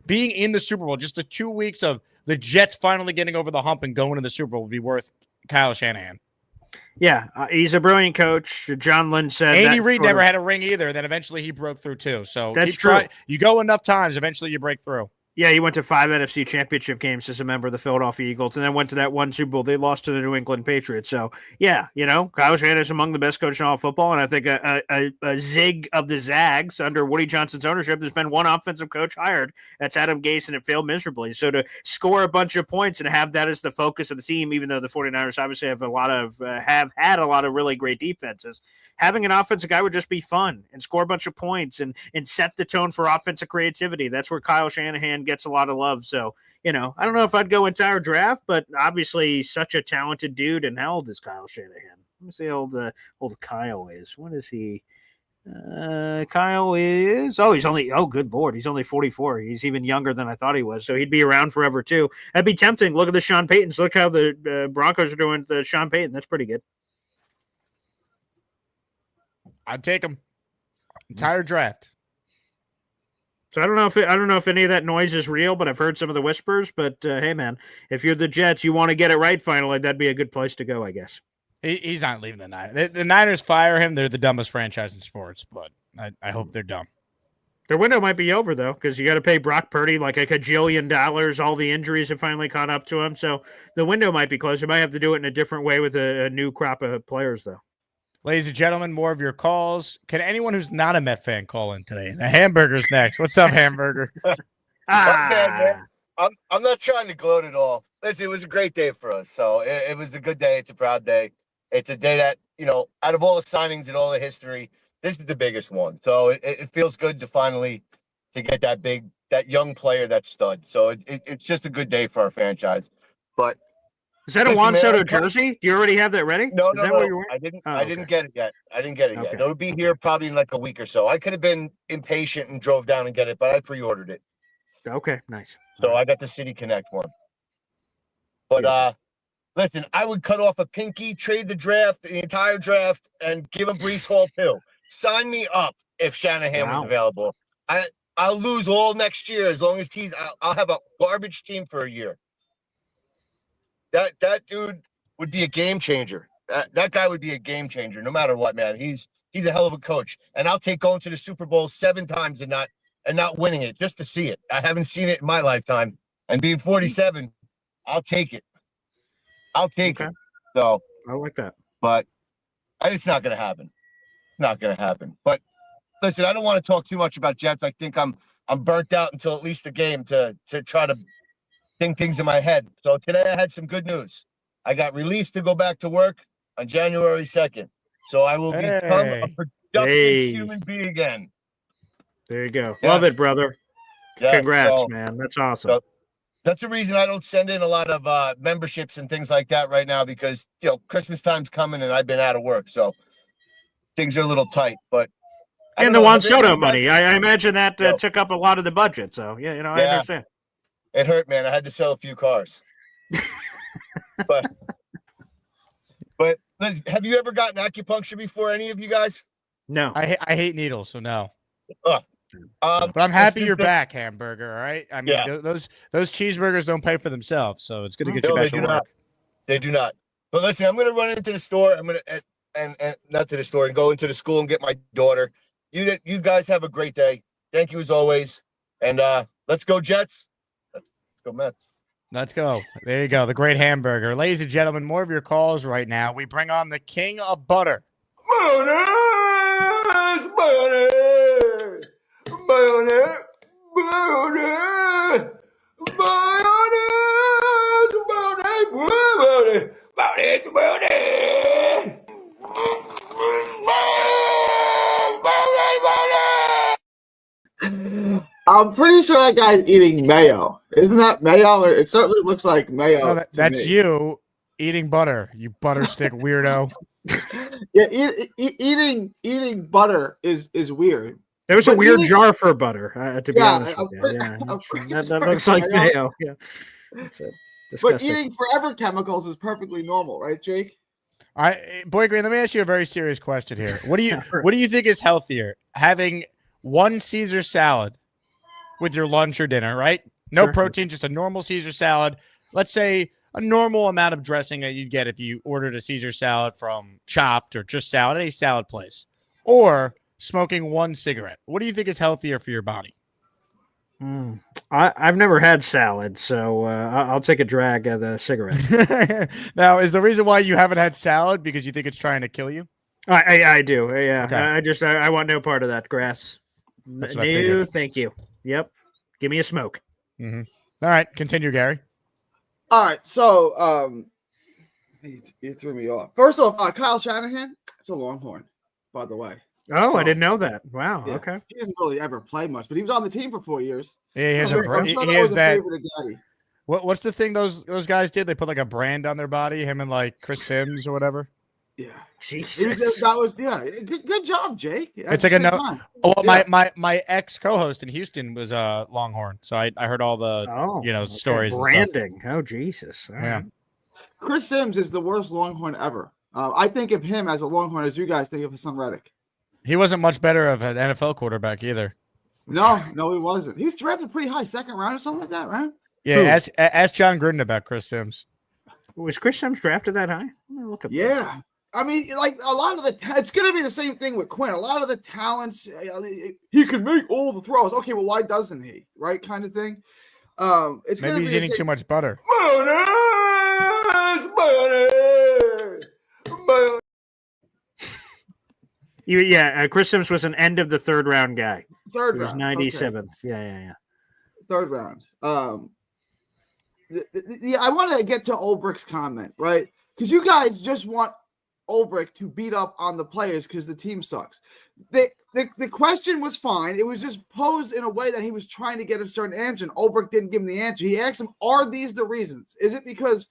Being in the Super Bowl, just the 2 weeks of the Jets finally getting over the hump and going to the Super Bowl would be worth Kyle Shanahan. Yeah, he's a brilliant coach. John Lynn said Andy Reid never had a ring either. Then eventually he broke through too. So that's true. You go enough times, eventually you break through. Yeah, he went to 5 NFC championship games as a member of the Philadelphia Eagles, and then went to that one Super Bowl they lost to the New England Patriots. So, yeah, Kyle Shanahan is among the best coaches in all of football, and I think a zig of the Zags under Woody Johnson's ownership. There's been one offensive coach hired. That's Adam Gase, and it failed miserably. So to score a bunch of points and have that as the focus of the team, even though the 49ers obviously have had a lot of really great defenses, having an offensive guy would just be fun and score a bunch of points and set the tone for offensive creativity. That's where Kyle Shanahan gets a lot of love. So, I don't know if I'd go entire draft, but obviously such a talented dude. And how old is Kyle Shanahan? Let me see how old Kyle is. What is he? Kyle is he's only good lord, he's only 44. He's even younger than I thought he was. So he'd be around forever too. That'd be tempting. Look at the Sean Paytons. Look how the Broncos are doing the Sean Payton. That's pretty good. I'd take him. Entire draft. So I don't know if any of that noise is real, but I've heard some of the whispers. But hey, man, if you're the Jets, you want to get it right finally, that'd be a good place to go, I guess. He's not leaving the Niners. The Niners fire him. They're the dumbest franchise in sports, but I hope they're dumb. Their window might be over, though, because you got to pay Brock Purdy like $1 kajillion. All the injuries have finally caught up to him. So the window might be closed. You might have to do it in a different way with a new crop of players, though. Ladies and gentlemen, more of your calls. Can anyone who's not a Met fan call in today? The Hamburger's next. What's up, Hamburger? Man. I'm not trying to gloat at all. Listen, it was a great day for us. So it was a good day. It's a proud day. It's a day that, out of all the signings and all the history, this is the biggest one. So it feels good to finally to get that young player, that stud. So it's just a good day for our franchise. But is that a Juan Soto jersey? Do you already have that ready? No, is that no. What you're I didn't. Oh, I didn't get it yet. Yet. It'll be here probably in like a week or so. I could have been impatient and drove down and get it, but I pre-ordered it. Okay, nice. So I got the City Connect one. But listen, I would cut off a pinky, trade the entire draft, and give a Breece Hall too. Sign me up if Shanahan was available. I'll lose all next year as long as I'll have a garbage team for a year. That dude would be a game changer. That guy would be a game changer no matter what, man. He's a hell of a coach. And I'll take going to the Super Bowl 7 times and not winning it just to see it. I haven't seen it in my lifetime. And being 47, I'll take it. So I like that. But it's not going to happen. It's not going to happen. But listen, I don't want to talk too much about Jets. I think I'm burnt out until at least the game to try to think things in my head. So today I had some good news. I got released to go back to work on January 2nd. So I will become a productive human being again. There you go. Yes. Love it, brother. Yes, Congrats, so, man. That's awesome. So that's the reason I don't send in a lot of memberships and things like that right now because, Christmas time's coming and I've been out of work. So things are a little tight. But and the Juan Soto money. I imagine that took up a lot of the budget. So, I understand. It hurt, man. I had to sell a few cars. but listen, have you ever gotten acupuncture before, any of you guys? No. I hate needles, so no. But I'm happy you're back, Hamburger. All right. I mean, those cheeseburgers don't pay for themselves, so it's good to get you back to work. They do not. But listen, I'm going to run into the store. I'm going to and not to the store and go into the school and get my daughter. You guys have a great day. Thank you as always. And let's go Jets. Let's go Mets. Let's go. There you go. The great Hamburger. Ladies and gentlemen, more of your calls right now. We bring on the king of butter. I'm pretty sure that guy's eating mayo. Isn't that mayo? It certainly looks like mayo. No, that's you eating butter, you butter stick weirdo. Yeah, eating butter is weird. There was a weird jar for butter, to be honest with you. That looks like mayo. Yeah. But eating forever chemicals is perfectly normal, right, Jake? Boy Green, let me ask you a very serious question here. What do you think is healthier? Having one Caesar salad with your lunch or dinner, right? No protein, just a normal Caesar salad. Let's say a normal amount of dressing that you'd get if you ordered a Caesar salad from Chopped or just salad, any salad place. Or smoking one cigarette. What do you think is healthier for your body? I've never had salad, so I'll take a drag of the cigarette. Now, is the reason why you haven't had salad because you think it's trying to kill you? I do. Yeah. Okay. I want no part of that grass. No, thank you. Yep. Give me a smoke. Mm-hmm. All right. Continue, Gary. All right. So, you threw me off. First off, Kyle Shanahan, it's a Longhorn, by the way. Oh, So, I didn't know that. Wow. yeah, Okay. He didn't really ever play much, but he was on the team for 4 years. Yeah, he has I'm sure he that has was a that. favorite of Daddy. What's the thing those guys did? They put like a brand on their body, him and like Chris Sims or whatever. Yeah, Jesus. That was good job, Jake. It's like a no. Well, my ex co-host in Houston was a Longhorn, so I heard all the stories. Branding. And stuff. Oh Jesus! All right. Chris Sims is the worst Longhorn ever. I think of him as a Longhorn as you guys think of Haason Reddick. He wasn't much better of an NFL quarterback either. No, he wasn't. He was drafted pretty high, second round or something like that, right? Yeah, ask John Gruden about Chris Sims. Was Chris Sims drafted that high? Look up that. I mean, like a lot of it's going to be the same thing with Quinn. A lot of the talents, he can make all the throws. Okay, well, why doesn't he? Right, kind of thing. It's maybe he's eating too much butter. Chris Sims was an end of the third round guy. Third round, was 97th. Okay. Yeah. Third round. I want to get to Ulbrich's comment, right? Because you guys just want Ulbrich to beat up on the players because the team sucks. The question was fine. It was just posed in a way that he was trying to get a certain answer, and Ulbrich didn't give him the answer. He asked him, are these the reasons? Is it because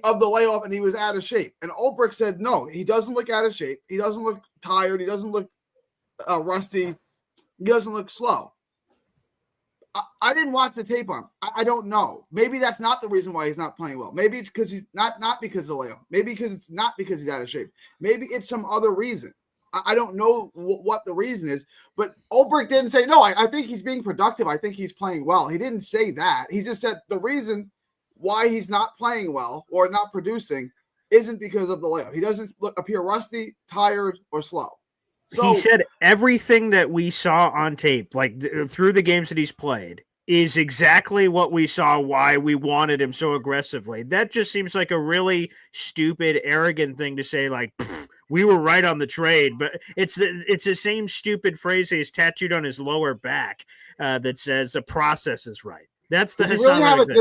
of the layoff and he was out of shape? And Ulbrich said, no, he doesn't look out of shape. He doesn't look tired. He doesn't look rusty. He doesn't look slow. I didn't watch the tape on him. I don't know. Maybe that's not the reason why he's not playing well. Maybe it's because he's not because of the layoff. Maybe because it's not because he's out of shape. Maybe it's some other reason. I don't know what the reason is, but Ulbrich didn't say, no, I think he's being productive. I think he's playing well. He didn't say that. He just said the reason why he's not playing well or not producing isn't because of the layoff. He doesn't appear rusty, tired, or slow. So, he said everything that we saw on tape, like through the games that he's played, is exactly what we saw, why we wanted him so aggressively. That just seems like a really stupid, arrogant thing to say, like, we were right on the trade. But it's the same stupid phrase he's tattooed on his lower back that says the process is right. That's the does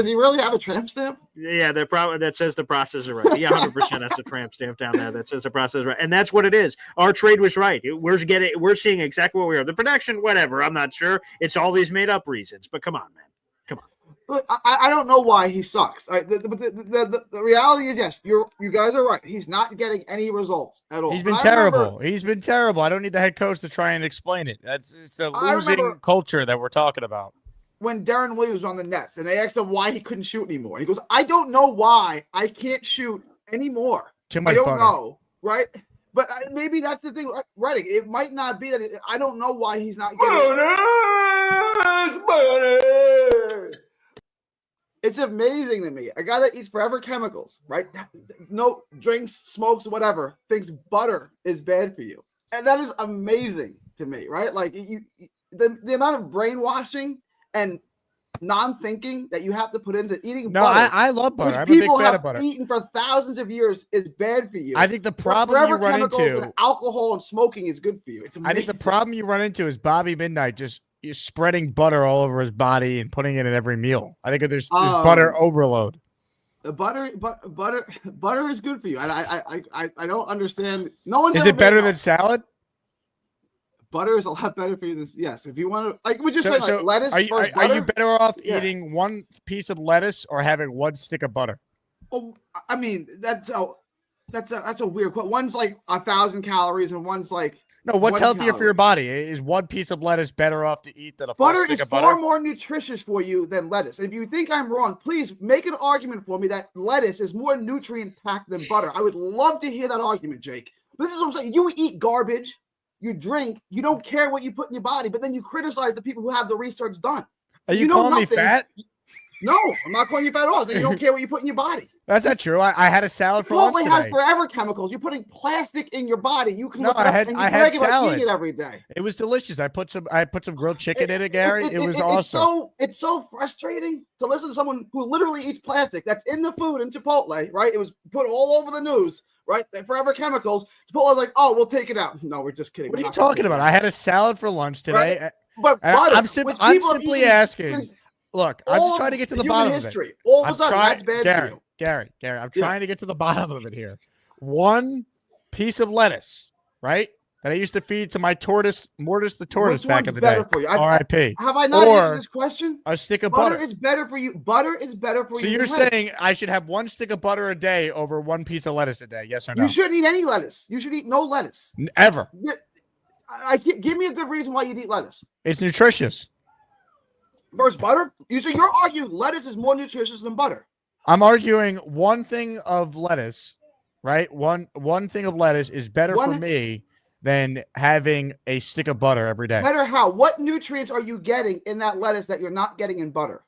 he really have a tramp stamp? Yeah, that says the process is right. Yeah, 100%. That's a tramp stamp down there that says the process is right, and that's what it is. Our trade was right. We're seeing exactly what we are. The production, whatever. I'm not sure. It's all these made up reasons. But come on, man. Come on. Look, I don't know why he sucks. The reality is, yes, you guys are right. He's not getting any results at all. He's been terrible. He's been terrible. I don't need the head coach to try and explain it. It's a losing culture that we're talking about. When Darren Williams was on the Nets and they asked him why he couldn't shoot anymore. He goes, I don't know why I can't shoot anymore. Too much I don't butter. know, right? But maybe that's the thing. Reddick, it might not be that. I don't know why he's not getting It's amazing to me. A guy that eats forever chemicals, right? No drinks, smokes, whatever, thinks butter is bad for you. And that is amazing to me, right? Like the amount of brainwashing and non-thinking that you have to put into eating butter. I love butter. I'm a big fan of butter. Eaten for thousands of years is bad for you. I think the problem you run into and alcohol and smoking is good for you. It's amazing. I think the problem you run into is Bobby Midnight just spreading butter all over his body and putting it in every meal. I think there's butter overload. Butter is good for you. I don't understand. No one is it better than salad? Butter is a lot better for you than yes. If you want to, like, we just say like lettuce. Are you better off eating one piece of lettuce or having one stick of butter? Oh, I mean that's a weird question. One's like 1,000 calories and one's like what's healthier for your body? Is one piece of lettuce better off to eat than a full stick of butter? Butter is far more nutritious for you than lettuce. And if you think I'm wrong, please make an argument for me that lettuce is more nutrient packed than butter. I would love to hear that argument, Jake. This is what I'm saying. You eat garbage. You drink, you don't care what you put in your body, but then you criticize the people who have the research done. Are you calling me fat? No, I'm not calling you fat at all. You don't care what you put in your body. That's not true. I had a salad for lunch today. It has forever chemicals. You're putting plastic in your body. You can I had salad. Eating it every day. It was delicious. I put some grilled chicken in it, Gary. It was awesome. It's so frustrating to listen to someone who literally eats plastic that's in the food in Chipotle, right? It was put all over the news. Right, forever chemicals. Chipotle was like, "Oh, we'll take it out." No, we're just kidding. What are you talking about? I had a salad for lunch today. Right? But butter, I'm simply asking. Look, I'm just trying to get to the bottom of it. All of a sudden, that's bad for you. Gary, I'm trying to get to the bottom of it here. One piece of lettuce, right? that I used to feed to my tortoise, Mortis the tortoise, Which back one's in the better day. for you? R.I.P. Have I not Or answered this question? a stick of butter. Is better for you. Butter is better for So you. you're than lettuce. saying I should have one stick of butter a day over one piece of lettuce a day? Yes or no? You shouldn't eat any lettuce. You should eat no lettuce. Ever. I can't, give me a good reason why you'd eat lettuce. It's nutritious. Versus butter? You're arguing lettuce is more nutritious than butter. I'm arguing one thing of lettuce, right? One thing of lettuce is better for me than having a stick of butter every day. Better how? What nutrients are you getting in that lettuce that you're not getting in butter?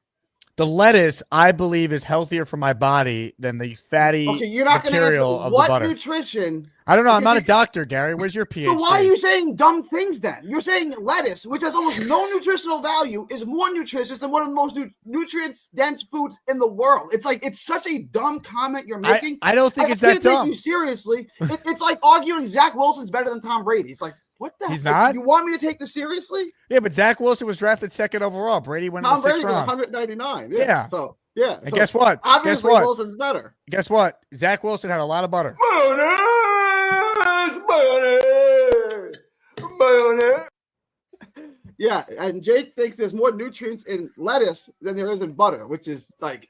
The lettuce, I believe, is healthier for my body than the fatty material of the butter. What nutrition? I don't know. I'm not a doctor, Gary. Where's your PhD? So why are you saying dumb things then? You're saying lettuce, which has almost no nutritional value, is more nutritious than one of the most nutrient-dense foods in the world. It's like, it's such a dumb comment you're making. I don't think it's that dumb. I can't take you seriously. It's like arguing Zach Wilson's better than Tom Brady. It's like, what the He's heck? not? You want me to take this seriously? Yeah, but Zach Wilson was drafted second overall. Brady went in the sixth round. Tom Brady was 199. Yeah. So, yeah. And guess what? Obviously, Wilson's better. Guess what? Zach Wilson had a lot of butter. Yeah, and Jake thinks there's more nutrients in lettuce than there is in butter, which is like,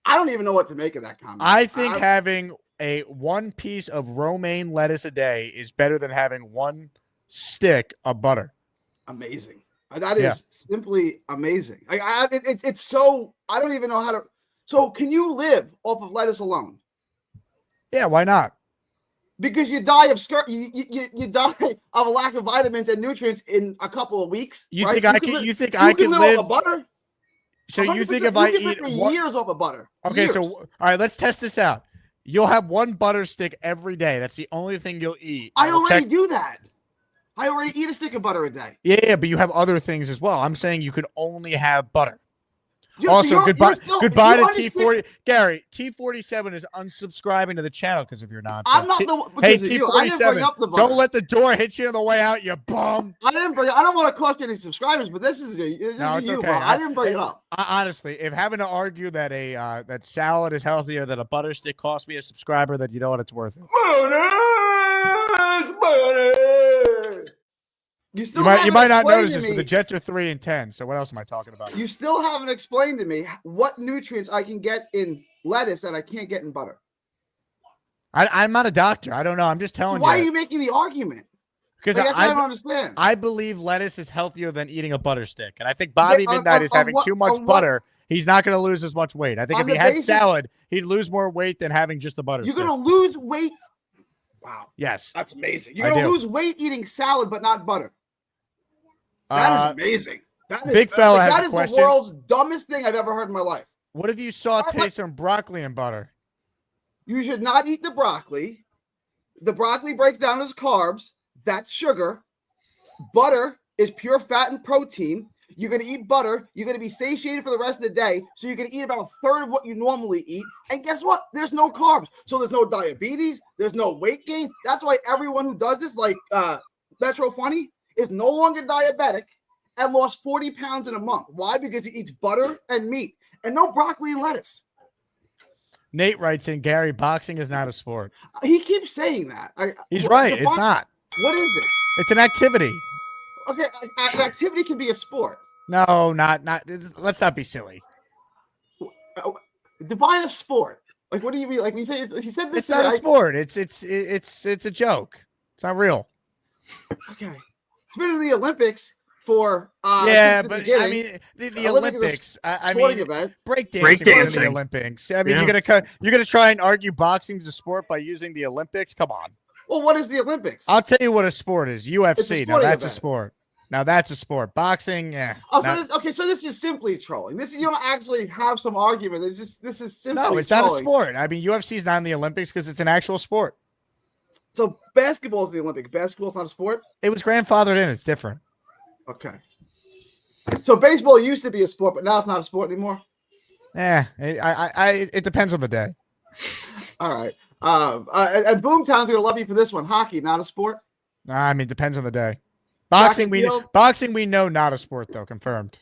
I don't even know what to make of that comment. I think having a one piece of romaine lettuce a day is better than having one stick of butter. Amazing. That is simply amazing. It's so, I don't even know how to. So can you live off of lettuce alone? Yeah, why not? Because you die of you die of a lack of vitamins and nutrients in a couple of weeks. You right? think I can? You think I can live off of butter? So you think if I eat years off of butter? Okay, years. so all right, let's test this out. You'll have one butter stick every day. That's the only thing you'll eat. I already do that. I already eat a stick of butter a day. Yeah, but you have other things as well. I'm saying you could only have butter. Also, goodbye to T40. Gary, T47 is unsubscribing to the channel because of your nonsense. I'm not the one. Hey, T47, don't let the door hit you on the way out, you bum. I don't want to cost you any subscribers, but this is no, it's you, okay. Bro. I didn't bring it up. Honestly, if having to argue that that salad is healthier than a butter stick cost me a subscriber, then you know what, it's worth it. You might not notice this, but the Jets are 3-10. So what else am I talking about? You still haven't explained to me what nutrients I can get in lettuce that I can't get in butter. I'm not a doctor. I don't know. I'm just telling you. Why are you making the argument? Because I don't understand. I believe lettuce is healthier than eating a butter stick. And I think Bobby Midnight is having too much butter. He's not going to lose as much weight. I think if he had salad, he'd lose more weight than having just a butter stick. You're going to lose weight? Wow. Yes. That's amazing. You're going to lose weight eating salad, but not butter. That is amazing. Big fella has a question. That is the world's dumbest thing I've ever heard in my life. What if you saute some broccoli and butter? You should not eat the broccoli. The broccoli breaks down as carbs. That's sugar. Butter is pure fat and protein. You're going to eat butter. You're going to be satiated for the rest of the day. So you're going to eat about a third of what you normally eat. And guess what? There's no carbs. So there's no diabetes. There's no weight gain. That's why everyone who does this, like Metro Funny, is no longer diabetic and lost 40 pounds in a month. Why? Because he eats butter and meat and no broccoli and lettuce. Nate writes in, Gary, boxing is not a sport. He keeps saying that. He's right. It's not. What is it? It's an activity. Okay, an activity can be a sport. No, not. Let's not be silly. Define a sport. Like, what do you mean? Like, he said this. It's not a sport. It's a joke. It's not real. Okay. It's been in the Olympics for yeah, but I mean the Olympics. I mean, breakdancing in the Olympics. I mean, you're gonna try and argue boxing is a sport by using the Olympics? Come on. Well, what is the Olympics? I'll tell you what a sport is. UFC. Now that's a sport. Now that's a sport. Boxing, yeah. Oh, so this is simply trolling. You don't actually have some argument. This is simply no. It's trolling. Not a sport. I mean, UFC is not in the Olympics because it's an actual sport. So basketball is the Olympic. Basketball is not a sport? It was grandfathered in. It's different. Okay. So baseball used to be a sport, but now it's not a sport anymore? It depends on the day. All right. And Boomtown's going to love you for this one. Hockey, not a sport? I mean, depends on the day. Boxing, we know not a sport, though. Confirmed.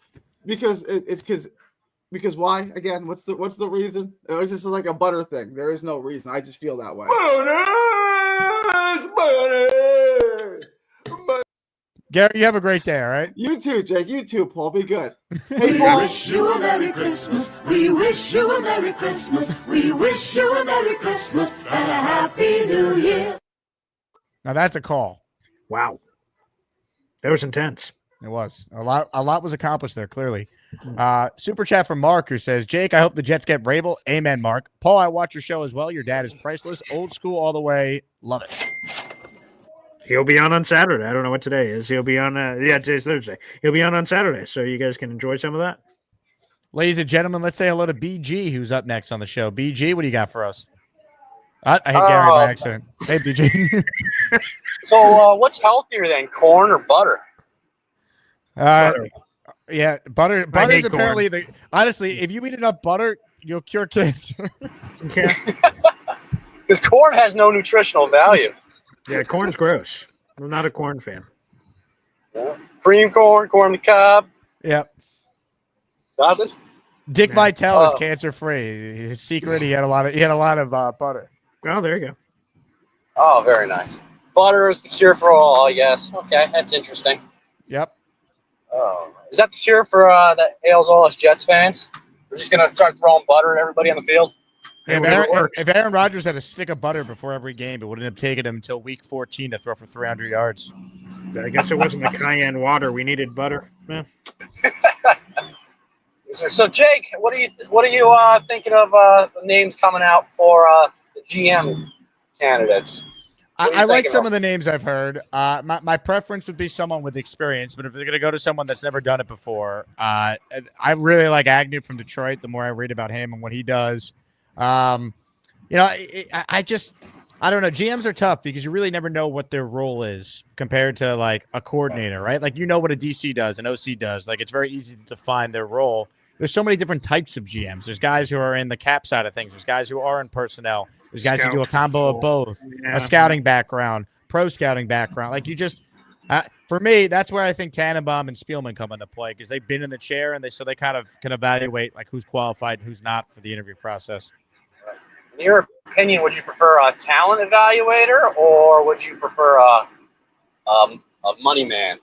Because why? Again, what's the reason? Or is this like a butter thing? There is no reason. I just feel that way. Gary, you have a great day, all right? You too, Jake. You too, Paul. Be good. Hey, Paul. We wish you a Merry Christmas. We wish you a Merry Christmas. We wish you a Merry Christmas and a Happy New Year. Now that's a call. Wow. That was intense. It was. A lot was accomplished there, clearly. Super chat from Mark, who says, Jake, I hope the Jets get Vrabel. Amen, Mark. Paul, I watch your show as well. Your dad is priceless. Old school all the way. Love it. He'll be on Saturday. I don't know what today is. He'll be on, today's Thursday. He'll be on Saturday, so you guys can enjoy some of that. Ladies and gentlemen, let's say hello to BG, who's up next on the show. BG, what do you got for us? I hit Gary by accident. Hey, BG. So what's healthier than corn or butter? Butter. Yeah, butter is apparently the honestly, if you eat enough butter, you'll cure cancer. Yeah. Because corn has no nutritional value. Yeah, corn's gross. I'm not a corn fan. Yeah. Cream corn, corn on the cob. Yep. Nothing. Dick Vitale is cancer free. His secret, he had a lot of butter. Oh, there you go. Oh, very nice. Butter is the cure for all, I guess. Okay, that's interesting. Yep. Oh, is that the cure for that ails all us Jets fans? We're just gonna start throwing butter at everybody on the field. If Aaron Rodgers had a stick of butter before every game, it wouldn't have taken him until week 14 to throw for 300 yards. I guess it wasn't the cayenne water. We needed butter. Yeah. So, Jake, what are you thinking of the names coming out for the GM candidates? I like some of the names I've heard. My preference would be someone with experience, but if they're going to go to someone that's never done it before, I really like Agnew from Detroit. The more I read about him and what he does, I don't know. GMs are tough because you really never know what their role is compared to like a coordinator, right? Like you know what a DC does, an OC does. Like it's very easy to define their role. There's so many different types of GMs. There's guys who are in the cap side of things. There's guys who are in personnel. There's guys who do a combo of both, a scouting background, pro scouting background. Like you just, for me, that's where I think Tannenbaum and Spielman come into play because they've been in the chair and they kind of can evaluate like who's qualified and who's not for the interview process. In your opinion, would you prefer a talent evaluator or would you prefer a money man?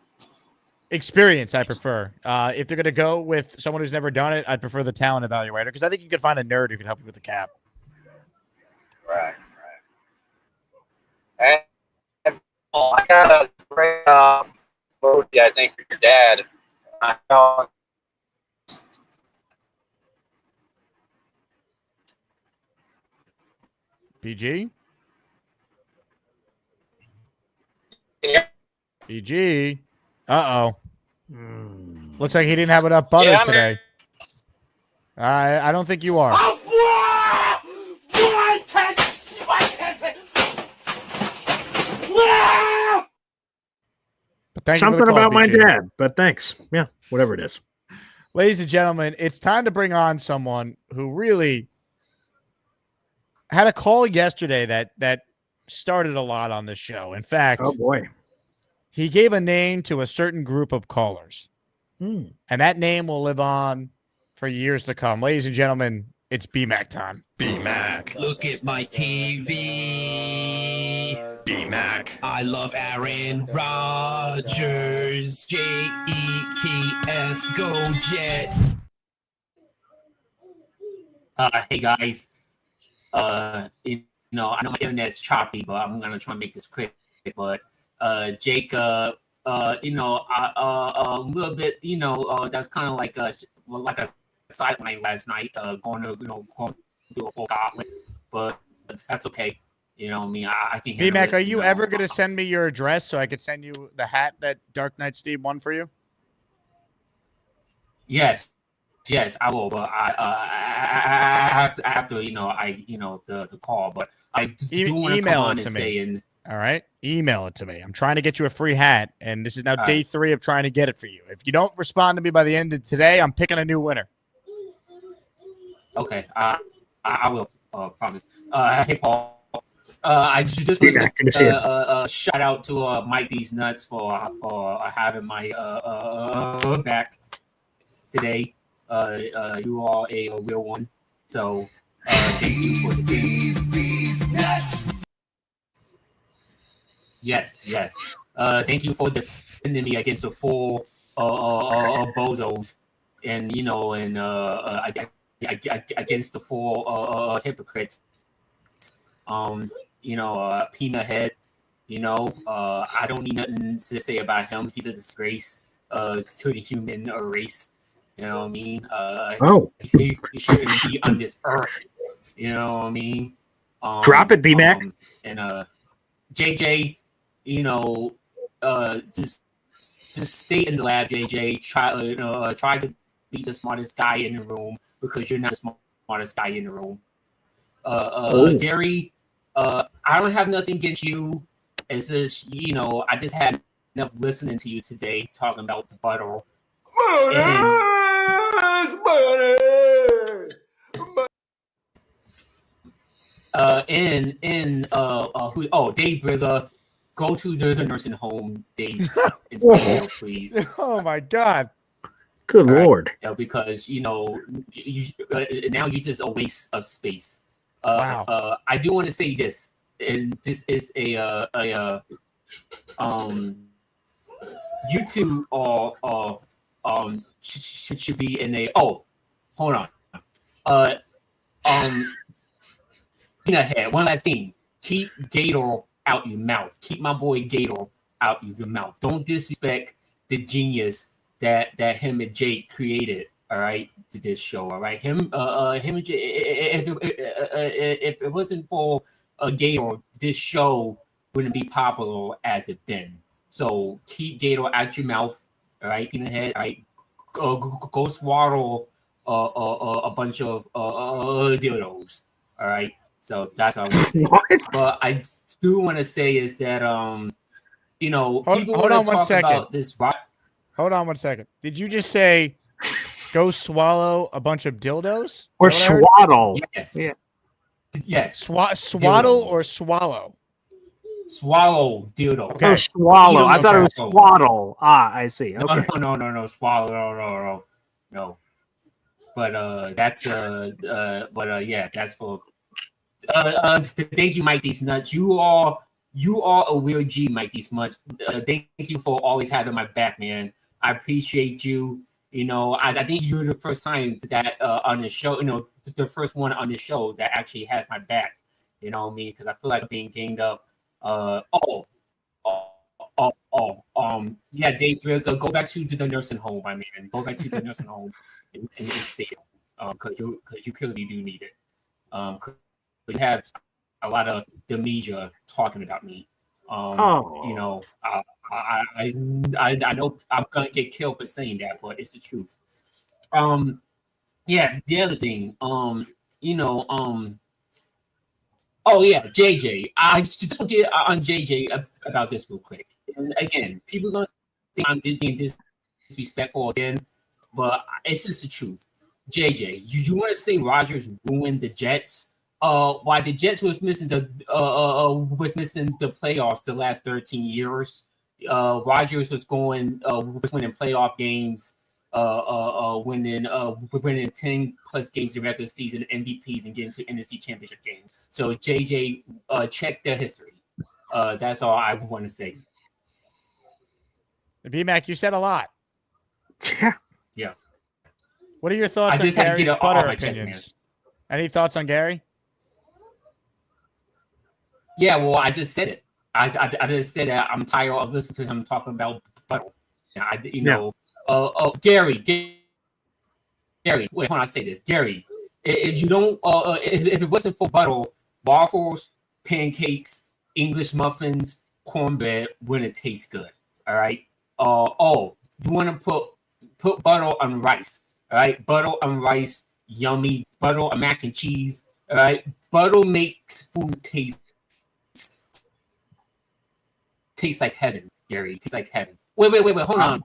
Experience, I prefer. If they're going to go with someone who's never done it, I'd prefer the talent evaluator because I think you could find a nerd who can help you with the cap. Right. And I got a great emoji, I think, for your dad. BG? BG? Uh-oh. Looks like he didn't have enough butter today. I don't think you are. But thank Something you for the call, about my BG. dad, but thanks. Yeah, whatever it is. Ladies and gentlemen, it's time to bring on someone who really had a call yesterday that started a lot on this show. In fact, oh boy, he gave a name to a certain group of callers, and that name will live on for years to come. Ladies and gentlemen, it's BMAC time. BMAC. Look at my TV. BMAC. I love Aaron Rodgers. Jets. Go Jets. Hey guys. I know my internet's choppy, but I'm gonna try and make this quick. But Jake, a little bit, that's kind of like a sideline last night, going to do a whole gauntlet, but that's okay. I can handle BMAC, it, are you ever going to send me your address so I could send you the hat that Dark Knight Steve won for you? Yes, I will. But I have to, the call. But I do want to come on and say, all right, email it to me. I'm trying to get you a free hat, and this is now day 3 of trying to get it for you. If you don't respond to me by the end of today, I'm picking a new winner. Okay, I will promise. Hey, Paul. I just want to say shout out to Mike These Nuts for having my back today. You are a real one. So thank you for these nuts. Yes. Thank you for defending me against the full bozos, and against the full hypocrites. Peanut Head. I don't need nothing to say about him. He's a disgrace to the human race. You know what I mean? He shouldn't be on this earth. You know what I mean? Drop it, BMAC. And JJ, just stay in the lab, JJ. Try to be the smartest guy in the room, because you're not the smartest guy in the room. Gary, I don't have nothing against you. It's just, I just had enough listening to you today talking about butter. Dave Brigger, go to the nursing home, Dave, and stay there, please. Oh my God. Good Lord. Because now you're just a waste of space. Wow. I do want to say this, and this is you two should be in a hold on. One last thing. Keep Gator out your mouth. Keep my boy Gator out your mouth. Don't disrespect the genius that him and Jake created. All right, to this show. All right, him and Jake. If it wasn't for Gator, this show wouldn't be popular as it been. So keep Gator out your mouth. All right, Peanut Head. All right, go swallow a bunch of dildos. All right. So that's what I want to say. But I do want to say is that people want to talk about this. Hold on 1 second. Did you just say go swallow a bunch of dildos? Or swaddle? Yes. Yeah. Yes. Swaddle or swallow? Swallow dildo. Okay. Oh, swallow. I thought it was swaddle. I see. Okay. No. Swallow. No. But that's that's for. Thank you, Mike These Nuts. You are a weird G, Mike These Nuts. Thank you for always having my back, man. I appreciate you. I think you're the first time that on the show, the first one on the show that actually has my back. You know what I mean? Because I feel like I'm being ganged up. Dave Brigger, go back to the nursing home, my man. Go back to the nursing home and stay because you clearly do need it. But you have a lot of the media talking about me. I know I'm gonna get killed for saying that, but it's the truth. The other thing, JJ. I just want to get on JJ about this real quick. And again, people are gonna think I'm being disrespectful again, but it's just the truth. JJ, you want to say Rodgers ruined the Jets? Why the Jets was missing the playoffs the last 13 years. Rodgers was winning playoff games, winning 10 plus games in regular season, MVPs, and getting to NFC Championship games. So JJ, check the history. That's all I want to say. BMAC, you said a lot. Yeah. What are your thoughts on Gary's butter opinions? Any thoughts on Gary? Yeah, well, I just said it. I just said that I'm tired of listening to him talking about butter. Gary. Wait, hold on, I say this, Gary. If you don't, if it wasn't for butter, waffles, pancakes, English muffins, cornbread wouldn't taste good. All right. You want to put butter on rice. All right, butter on rice, yummy. Butter on mac and cheese. All right, butter makes food taste like heaven, Gary. Tastes like heaven. Wait. Hold on.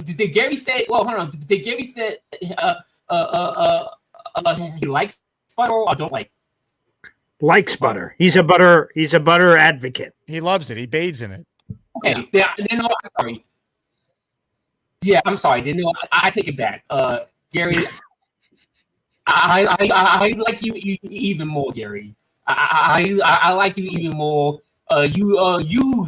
Did Gary say? Well, hold on. Did Gary say he likes butter or don't like? Likes butter. He's a butter advocate. He loves it. He bathes in it. Okay. I'm sorry. Yeah, I'm sorry. I take it back. Gary, I like you even more, Gary. I like you even more You,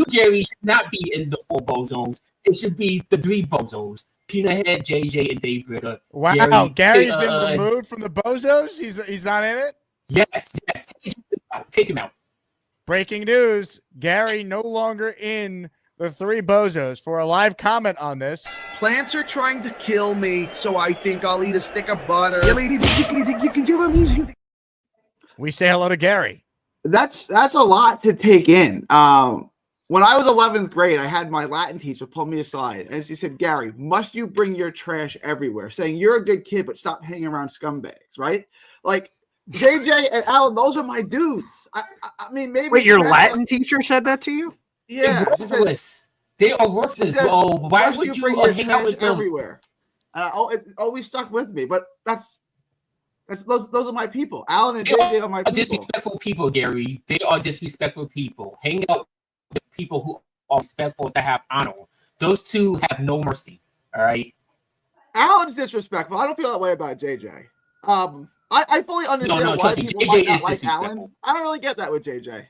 Gary, should not be in the 4 bozos. It should be the 3 bozos. Peanut Head, JJ, and Dave Britta. Wow, Gary's been removed from the bozos. He's not in it. Yes. Take him out. Breaking news: Gary no longer in the 3 bozos. For a live comment on this, Plants are trying to kill me, so I think I'll eat a stick of butter. You can do it. We say hello to Gary. That's a lot to take in. When I was 11th grade, I had my Latin teacher pull me aside, and she said, "Gary, must you bring your trash everywhere?" Saying you're a good kid, but stop hanging around scumbags, right? Like JJ and Alan, those are my dudes. I mean, maybe. Wait, your Latin teacher said that to you? Yeah, they're worthless. They are worthless. Why would you hang out with them everywhere? It always stuck with me, but those are my people. Alan and JJ are my people. Disrespectful people, Gary. They are disrespectful people. Hang out with people who are respectful, that have honor. Those two have no mercy. All right. Alan's disrespectful. I don't feel that way about JJ. I fully understand why people JJ might not is like disrespectful. Alan. I don't really get that with JJ.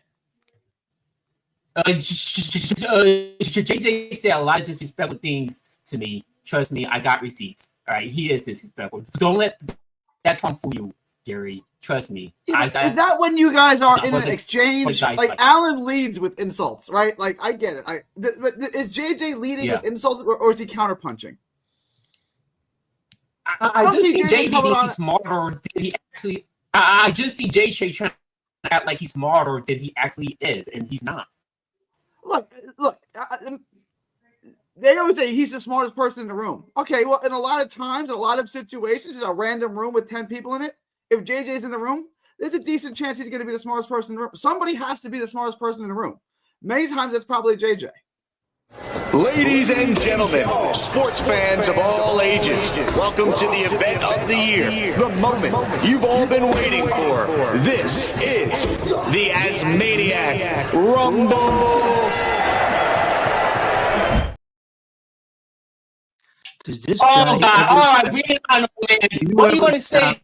JJ said a lot of disrespectful things to me. Trust me, I got receipts. All right, he is disrespectful. Don't let that Trump fool you, Gary. Trust me. Yeah, is that when you guys are in an exchange? Like Alan leads with insults, right? Like I get it. But is JJ leading with insults, or is he counterpunching? I just think JJ thinks he's smarter than he actually. I just think JJ trying to act like he's smarter than he actually is, and he's not. Look. They always say he's the smartest person in the room. Okay, well, in a lot of times, in a lot of situations, in a random room with 10 people in it, if JJ's in the room, there's a decent chance he's going to be the smartest person in the room. Somebody has to be the smartest person in the room. Many times, it's probably JJ. Ladies and gentlemen, sports fans of all ages, welcome to the event of the year, the moment you've all been waiting for. This is the Asmaniac Rumble. Oh, God. All right, really, man. What are you going to say?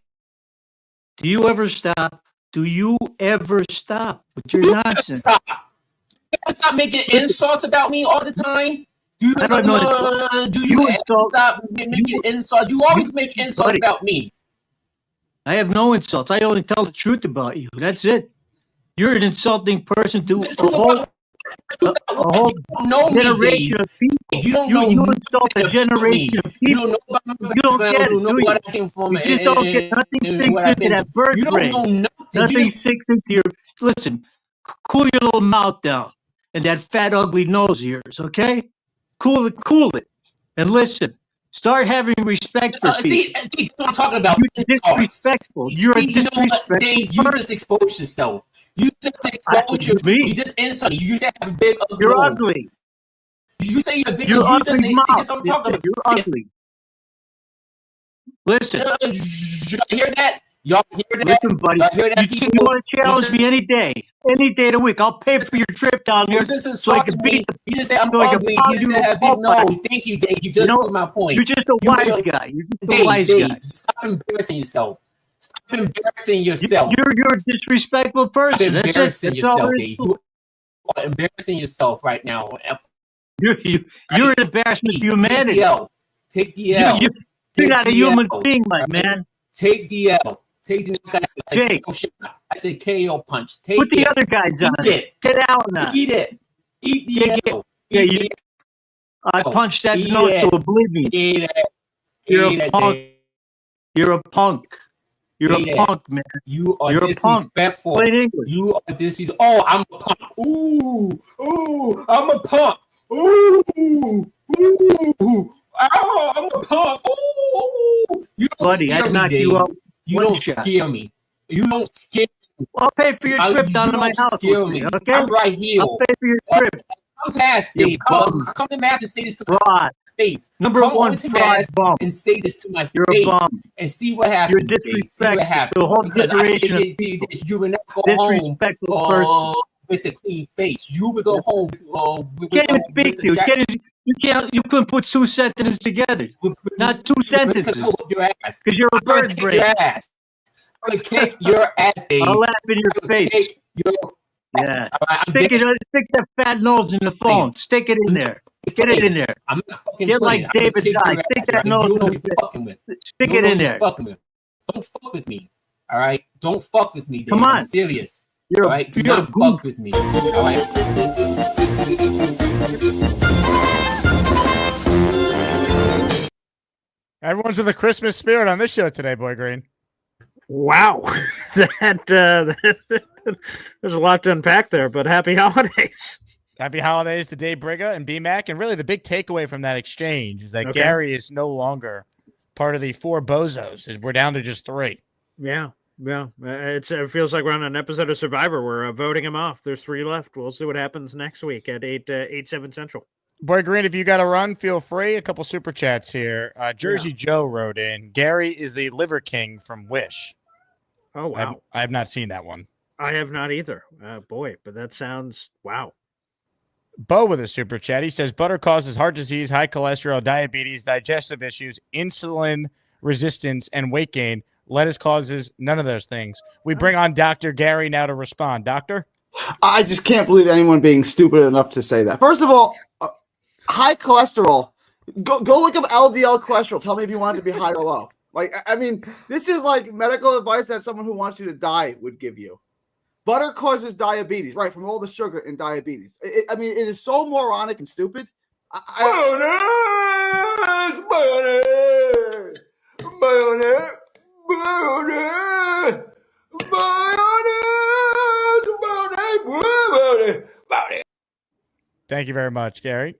Do you ever stop? Do you ever stop with your nonsense? Stop making insults about me all the time. Do you ever stop making insults? You always make insults about me. I have no insults. I only tell the truth about you. That's it. You're an insulting person to a whole generation of people. You insult a generation of people. You don't get it, do you? You just don't get nothing sinks into that bird brain. Nothing sinks into your... Listen, cool your little mouth down and that fat, ugly nose of yours, okay? Cool it. And listen, start having respect for people. See what I'm talking about. You're disrespectful. You're a disrespectful Dave, you just exposed yourself. You just exposed yourself. You just insult. You just have a big ugly You're nose. ugly. You say you're big. You're You ugly just say mouth. that's what I'm talking about. You're ugly. Listen. Should I hear that? Y'all hear that? Listen, buddy. You want to challenge me any day of the week. I'll pay for your trip down there so I can beat the... You just say I'm ugly. You just say I have big nose. Thank you, Dave. You just proved my point. You're just a wise guy. You're just a wise guy. Stop embarrassing yourself. Stop embarrassing yourself. You're a disrespectful person. Stop That's embarrassing it. yourself, Dave. You are embarrassing yourself right now. You're an embarrassment to humanity. Take the L. You're not a human being, my man. Take the L. Take the Jake. I said KO punch. Put the other guys on it. Get out now. Eat it. Eat the L. I punched that nose to oblivion. Eat it. You're a punk. You're a punk. You're a punk, man. You are You're disrespectful. Plain English. You are disrespectful. Oh, I'm a punk. Ooh, I'm a punk. Ooh, oh, I'm a punk. Ooh, you don't Buddy, scare I'd me, knock Dave. you out. You don't scare me. You don't scare me. I'll pay for your trip down to my house. Scare me. Okay? I'm right here. I'll pay for your trip. Come to Mass, Dave. Come to Mass and say this to my face. Number Come one, to Mass and say this to my You're face a bum. and see what happens. You're disrespectful. See what happens. The whole Because generation of you will not go home disrespectful person. with a clean face. You will go home. Can't even speak to you. You couldn't put two sentences together. Not two sentences. Because you're a bird brain. Your ass. I'm gonna kick your ass, Dave. I'll laugh in your face. Yeah. Stick that fat nose in the phone. Stick it in there. Get it in there. I'm not fucking Get playing. like I'm gonna David kick Guy. your Stick ass, that right? nose You don't know in who the you're fucking with. Stick You it don't know in who you're there. fucking with. Don't fuck with me. All right? Don't fuck with me, Dave. Come on. I'm serious. You're all right? Do you're not fuck with me. All right? Everyone's in the Christmas spirit on this show today, Boy Green. Wow, there's a lot to unpack there, but happy holidays. Happy holidays to Dave Briga and BMAC. And really the big takeaway from that exchange is that Okay. Gary is no longer part of the 4 bozos. We're down to just 3. Yeah. It feels like we're on an episode of Survivor. We're voting him off. There's 3 left. We'll see what happens next week at 7 Central. Boy Green, if you got to run, feel free. A couple super chats here. Jersey Joe wrote in, Gary is the liver king from Wish. Oh, wow. I have not seen that one. I have not either. Boy, but that sounds, wow. Bo with a super chat. He says butter causes heart disease, high cholesterol, diabetes, digestive issues, insulin resistance, and weight gain. Lettuce causes none of those things. We bring on Dr. Gary now to respond. Doctor? I just can't believe anyone being stupid enough to say that. First of all, high cholesterol. Go look up LDL cholesterol. Tell me if you want it to be high or low. Like, I mean, this is like medical advice that someone who wants you to die would give you. Butter causes diabetes, right? From all the sugar in diabetes. I mean, it is so moronic and stupid. Thank you very much, Gary.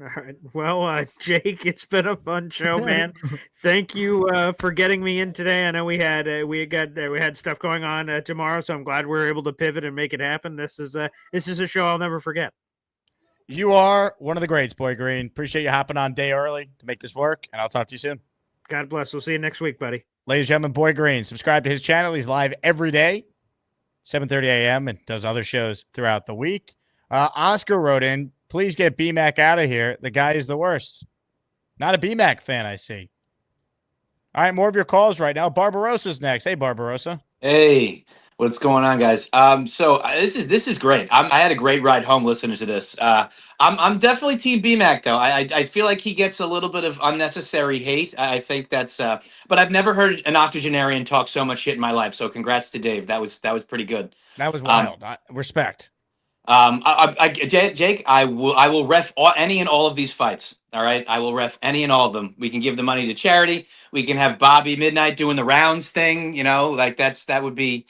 All right. Well, Jake, it's been a fun show, man. Thank you for getting me in today. I know we had stuff going on tomorrow, so I'm glad we were able to pivot and make it happen. This is a show I'll never forget. You are one of the greats, Boy Green. Appreciate you hopping on day early to make this work, and I'll talk to you soon. God bless. We'll see you next week, buddy. Ladies and gentlemen, Boy Green. Subscribe to his channel. He's live every day, 7:30 a.m., and does other shows throughout the week. Oscar wrote in, please get BMAC out of here. The guy is the worst. Not a BMAC fan, I see. All right, more of your calls right now. Barbarossa's next. Hey, Barbarossa. Hey, what's going on, guys? So this is great. I had a great ride home listening to this. I'm definitely Team BMAC though. I feel like he gets a little bit of unnecessary hate. I think that's. But I've never heard an octogenarian talk so much shit in my life. So congrats to Dave. That was pretty good. That was wild. Respect. Jake, I will ref any and all of these fights. All right, I will ref any and all of them. We can give the money to charity. We can have Bobby Midnight doing the rounds thing. You know, like that would be.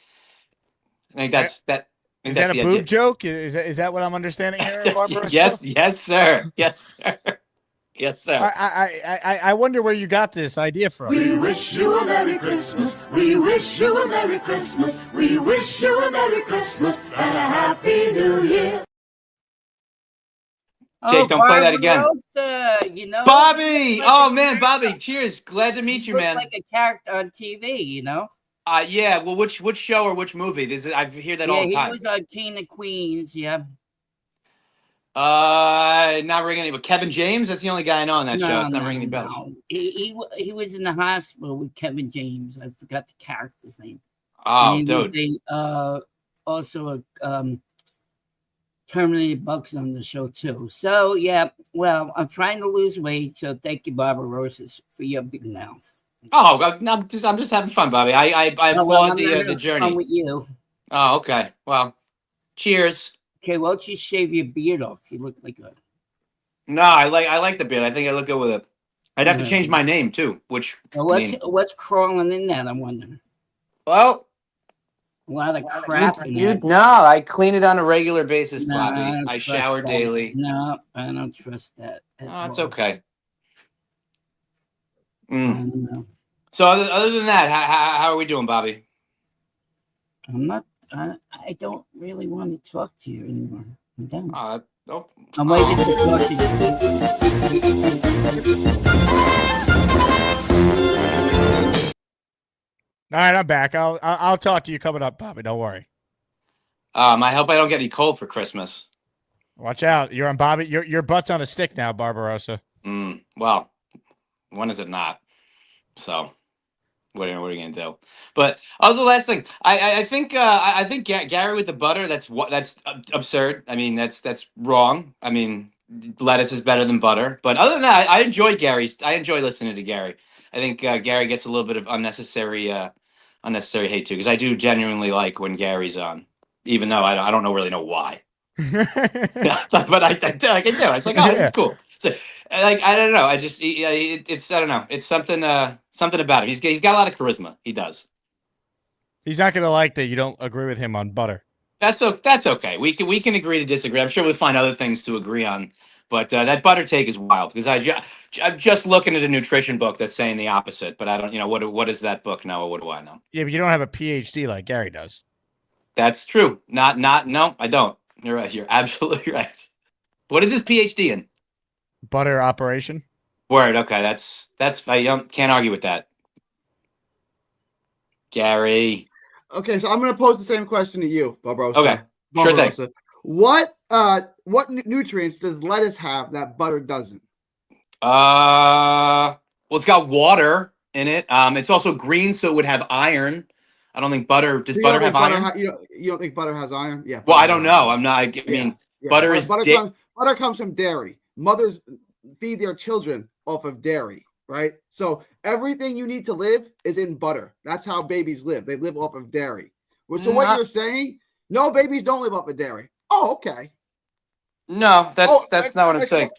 I think that's that. Is that a boob joke? Is that what I'm understanding here, Barbarossa? Yes, sir. Yes, sir. Yes, sir. I wonder where you got this idea from. We wish you a Merry Christmas. We wish you a Merry Christmas. We wish you a Merry Christmas and a Happy New Year. Jake, don't play that again. You know, Bobby! Oh, man, Bobby, cheers. Glad to meet you, man. like a character on TV, you know? Yeah, well, which show or which movie? I hear that all the time. He was on King of Queens, yeah. Not ringing any, but Kevin James, that's the only guy I know on that show. It's not ringing any bells. No. He was in the hospital with Kevin James. I forgot the character's name. Oh, dude. Also terminated Bucks on the show too. So yeah, well, I'm trying to lose weight. So thank you, Barbarossa, for your big mouth. Oh, I'm just having fun, Bobby. I applaud the journey. Fun with you. Oh, okay. Well, cheers. Okay, why don't you shave your beard off? You look like a. No, I like the beard. I think I look good with it. I'd have to change my name too, which what's crawling in that? I'm wondering. Well, a lot of crap. No, I clean it on a regular basis, Bobby. I shower daily. No, I don't trust that. Oh, it's okay. I don't know. So other than that, how are we doing, Bobby? I'm not. I don't really want to talk to you anymore. I'm done. I'm waiting to talk to you. All right, I'm back. I'll talk to you coming up, Bobby. Don't worry. I hope I don't get any cold for Christmas. Watch out. You're on Bobby. Your butt's on a stick now, Barbarossa. Well, when is it not? So. what are you gonna do? But also, last thing, I think Gary with the butter. That's absurd. I mean, that's wrong. I mean, lettuce is better than butter. But other than that, I enjoy Gary's. I enjoy listening to Gary. I think Gary gets a little bit of unnecessary hate too, because I do genuinely like when Gary's on, even though I don't really know why. But I do. It's like, oh, this is cool. So, like, I don't know. I just, it's, I don't know. It's something about him. He's got a lot of charisma. He does. He's not gonna like that you don't agree with him on butter. That's okay. We can agree to disagree. I'm sure we'll find other things to agree on. But that butter take is wild, because I'm just looking at a nutrition book that's saying the opposite. But I don't, what does that book know? Or what do I know? Yeah, but you don't have a PhD like Gary does. That's true. No, I don't. You're right. You're absolutely right. What is his PhD in? Butter operation. Word. Okay, that's I can't argue with that. Gary. Okay, so I'm going to pose the same question to you, Barbarossa. Okay, sure thing. What nutrients does lettuce have that butter doesn't? Well, it's got water in it. It's also green, so it would have iron. I don't think butter. Does butter have iron? You don't think butter has iron? Yeah. Well, I don't know. I'm not. I mean, butter is butter comes from dairy. Mothers feed their children off of dairy, right? So everything you need to live is in butter. That's how babies live. They live off of dairy. So what you're saying? No, babies don't live off of dairy. Oh, okay. No, that's not what I'm saying.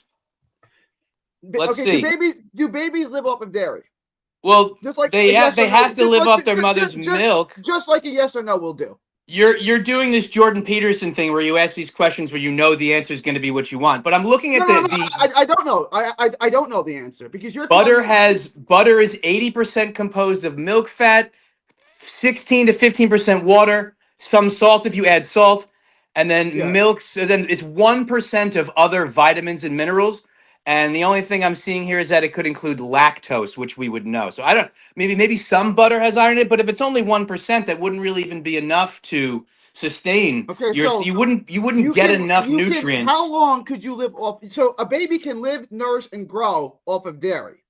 Let's see. Do babies live off of dairy? Well, just like they have to live off their mother's milk. Just like a yes or no will do. You're doing this Jordan Peterson thing where you ask these questions where you know the answer is going to be what you want. But I'm looking at I don't know. I don't know the answer because butter is 80% composed of milk fat, 16 to 15% water, some salt if you add salt, and then milk. So then it's 1% of other vitamins and minerals. And the only thing I'm seeing here is that it could include lactose, which we would know. So I don't. Maybe some butter has iron in it, but if it's only 1%, that wouldn't really even be enough to sustain. Okay, so you wouldn't get enough nutrients. How long could you live off? So a baby can live, nourish, and grow off of dairy.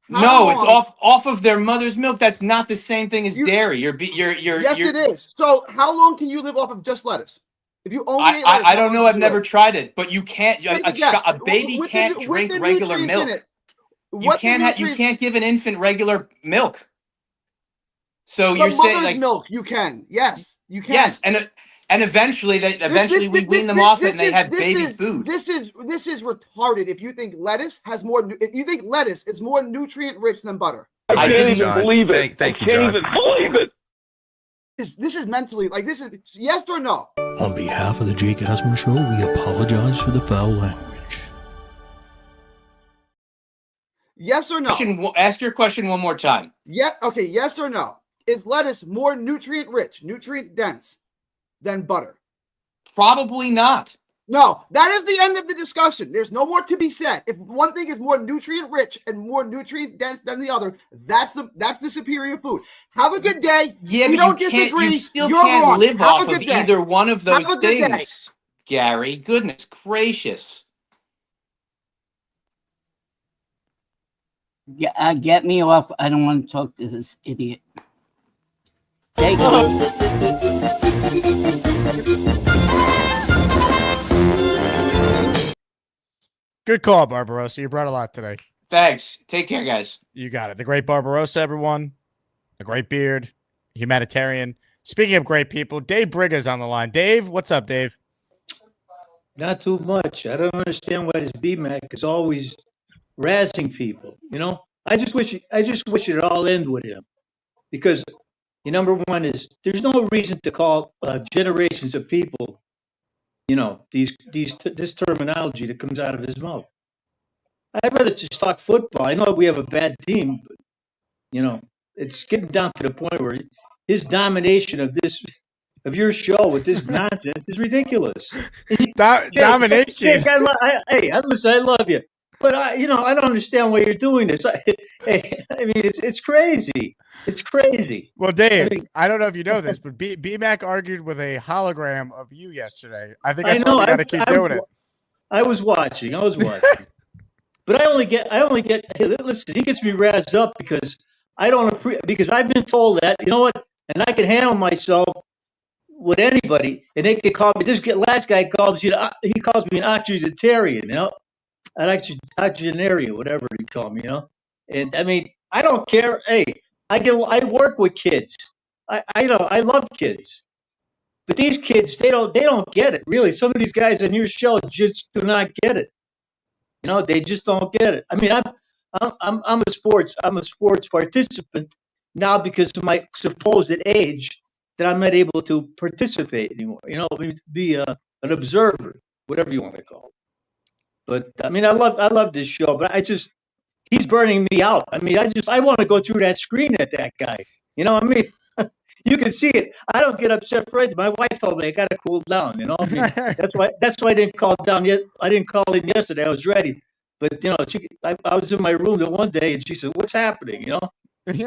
It's off of their mother's milk. That's not the same thing as dairy. Yes, it is. So how long can you live off of just lettuce? If you only ate lettuce, I don't know. I've never tried it, but you can't. A baby can't drink regular milk. You can't give an infant regular milk. So you're saying like milk? You can. Yes, you can. Yes, and eventually we wean them off it and they have baby food. This is retarded. If you think lettuce has more, if you think lettuce is more nutrient rich than butter, I can't even believe it. Thank you, I can't even believe it. This is mentally this is yes or no. On behalf of the Jake Asman Show, we apologize for the foul language. Yes or no? Ask your question one more time. Yeah. Okay. Yes or no? Is lettuce more nutrient rich, nutrient dense than butter? Probably not. No, that is the end of the discussion. There's no more to be said. If one thing is more nutrient rich and more nutrient dense than the other, that's the superior food. Have a good day. Yeah, we don't disagree. You still You're can't wrong. live Have off a good of day. either one of those Have a good day. things, Gary. Goodness gracious. Get me off. I don't want to talk to this idiot. Take Good call, Barbarossa. You brought a lot today. Thanks. Take care, guys. You got it. The great Barbarossa, everyone. A great beard. Humanitarian. Speaking of great people, Dave Brigga's on the line. Dave, what's up, Dave? Not too much. I don't understand why this BMAC is always razzing people. You know, I just wish it all end with him, because number one is there's no reason to call generations of people, this terminology that comes out of his mouth. I'd rather just talk football. I know we have a bad team, but it's getting down to the point where his domination of your show with this nonsense is ridiculous. Domination. Listen, I love you, but I don't understand why you're doing this. I mean, it's crazy. It's crazy. Well, Dave, I don't know if you know this, but BMAC argued with a hologram of you yesterday. I think I got to keep doing it. I was watching, but I only get. Hey, listen, he gets me razzed up because I don't appreciate because I've been told that, you know what, and I can handle myself with anybody, and they can call me. Last guy calls me an octogenarian, you know, octogenarian, whatever he called me, you know. And I mean, I don't care. Hey, I work with kids. I love kids, but these kids they don't get it really. Some of these guys on your show just do not get it. You know, they just don't get it. I mean, I'm a sports participant now because of my supposed age that I'm not able to participate anymore. You know, be an observer, whatever you want to call it. But I mean, I love this show, but he's burning me out. I mean, I want to go through that screen at that guy. You know what I mean? You can see it. I don't get upset for it. My wife told me I got to cool down. You know, I mean, that's why I didn't call down yet. I didn't call in yesterday. I was ready, but you know, I was in my room the one day, and she said, "What's happening?" You know,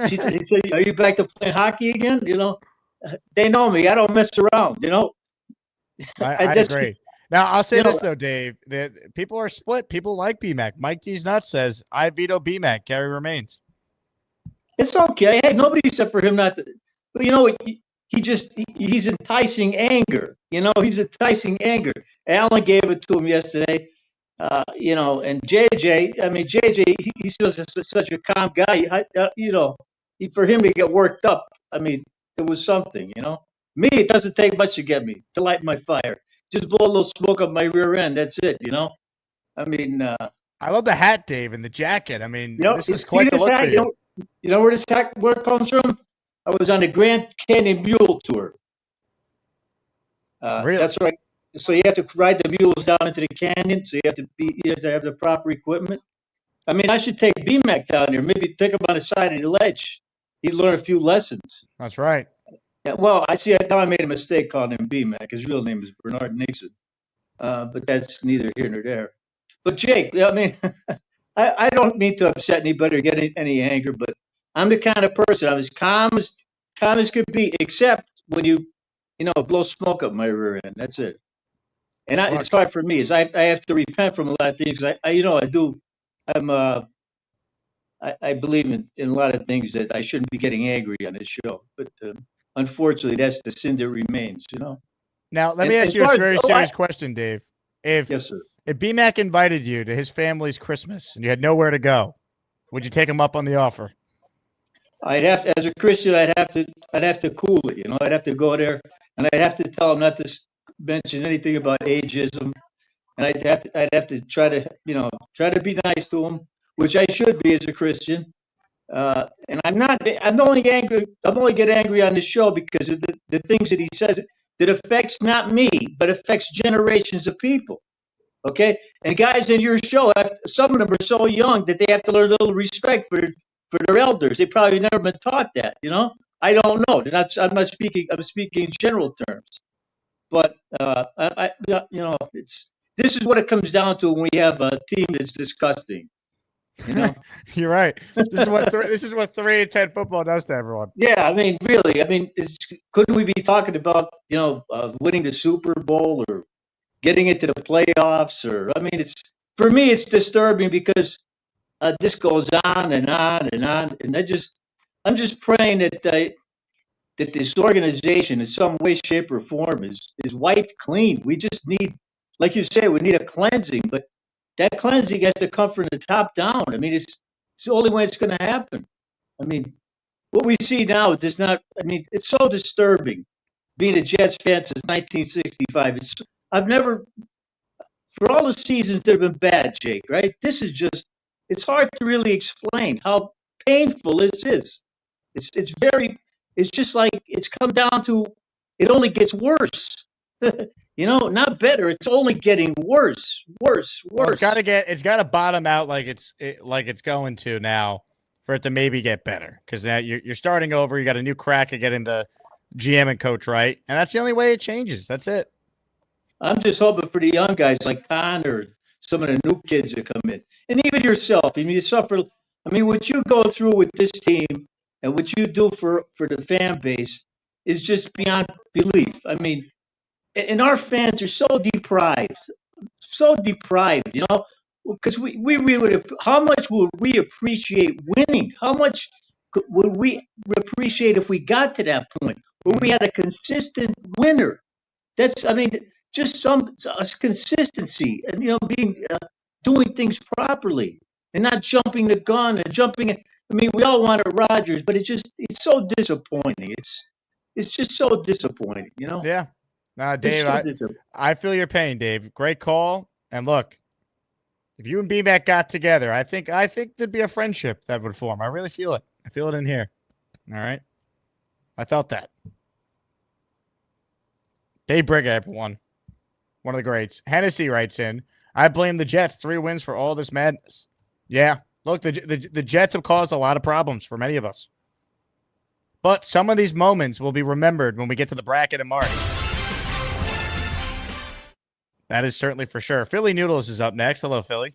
she said, "Are you back to playing hockey again?" You know, they know me. I don't mess around. You know, I agree. Now I'll say this though, Dave. People are split. People like BMAC. Mike D's Nuts says, "I veto BMAC. Gary remains." It's okay. Hey, nobody except for him not to. But you know what? He's enticing anger. You know, he's enticing anger. Alan gave it to him yesterday. You know, and JJ. I mean, JJ. He's such a calm guy. You know, for him to get worked up. I mean, it was something. You know, me. It doesn't take much to light my fire. Just blow a little smoke up my rear end. That's it. You know. I mean. I love the hat, Dave, and the jacket. I mean, you know, this is quite the look for you. You know where this hat where it comes from? I was on the Grand Canyon Mule Tour. Really? That's right. So you have to ride the mules down into the canyon. So you have to have the proper equipment. I mean, I should take BMAC down there. Maybe take him on the side of the ledge. He'd learn a few lessons. That's right. Yeah, well, I see. Now I made a mistake calling him BMAC. His real name is Bernard Nixon. But that's neither here nor there. But Jake, I mean, I don't mean to upset anybody or get any anger, but I'm the kind of person, I'm as calm as could be, except when you blow smoke up my rear end. That's it. And it's hard for me. I have to repent from a lot of things. I believe in a lot of things that I shouldn't be getting angry on this show. But unfortunately, that's the sin that remains, you know. Now, let me ask you a very serious question, Dave. Yes, sir. If BMAC invited you to his family's Christmas and you had nowhere to go, would you take him up on the offer? As a Christian, I'd have to cool it. You know, I'd have to go there and I'd have to tell him not to mention anything about ageism, and I'd have to try to be nice to him, which I should be as a Christian. And I'm only get angry on the show because of the things that he says that affects not me, but affects generations of people. Okay, and guys in your show, some of them are so young that they have to learn a little respect for their elders. They probably never been taught that. You know, I don't know. I'm not speaking. I'm speaking in general terms. But this is what it comes down to when we have a team that's disgusting. You know, you're right. This is what 3-10 football does to everyone. Yeah, I mean, really. I mean, couldn't we be talking about winning the Super Bowl or getting into the playoffs? Or I mean, for me, it's disturbing because this goes on and on and on, and I'm just praying that this organization in some way, shape, or form is wiped clean. We just need, like you say, we need a cleansing, but that cleansing has to come from the top down. I mean, it's the only way it's going to happen. I mean, what we see now does not. I mean, it's so disturbing. Being a Jets fan since 1965, I've never, for all the seasons that have been bad, Jake. Right? This is just. It's hard to really explain how painful this is. It's very. It's just like it's come down to it only gets worse. You know, not better. It's only getting worse. Well, it's got to bottom out like it's going to now for it to maybe get better, because now you're starting over. You got a new crack at getting the GM and coach right, and that's the only way it changes. That's it. I'm just hoping for the young guys like Connor, some of the new kids that come in, and even yourself. I mean, you suffer. I mean, what you go through with this team and what you do for the fan base is just beyond belief. I mean, and our fans are so deprived, you know, because we really would. How much would we appreciate winning? How much would we appreciate if we got to that point where we had a consistent winner? That's, I mean, just some consistency and, being, doing things properly and not jumping the gun and jumping. I mean, we all wanted Rodgers, but it's so disappointing. It's just so disappointing, Yeah. Nah, Dave, so I feel your pain, Dave. Great call. And look, if you and BMAC got together, I think there'd be a friendship that would form. I really feel it. I feel it in here. All right. I felt that. Dave Brigga, everyone. One of the greats. Hennessy writes in, I blame the Jets. 3 wins for all this madness. Yeah. Look, the Jets have caused a lot of problems for many of us. But some of these moments will be remembered when we get to the bracket in March. That is certainly for sure. Philly Noodles is up next. Hello, Philly.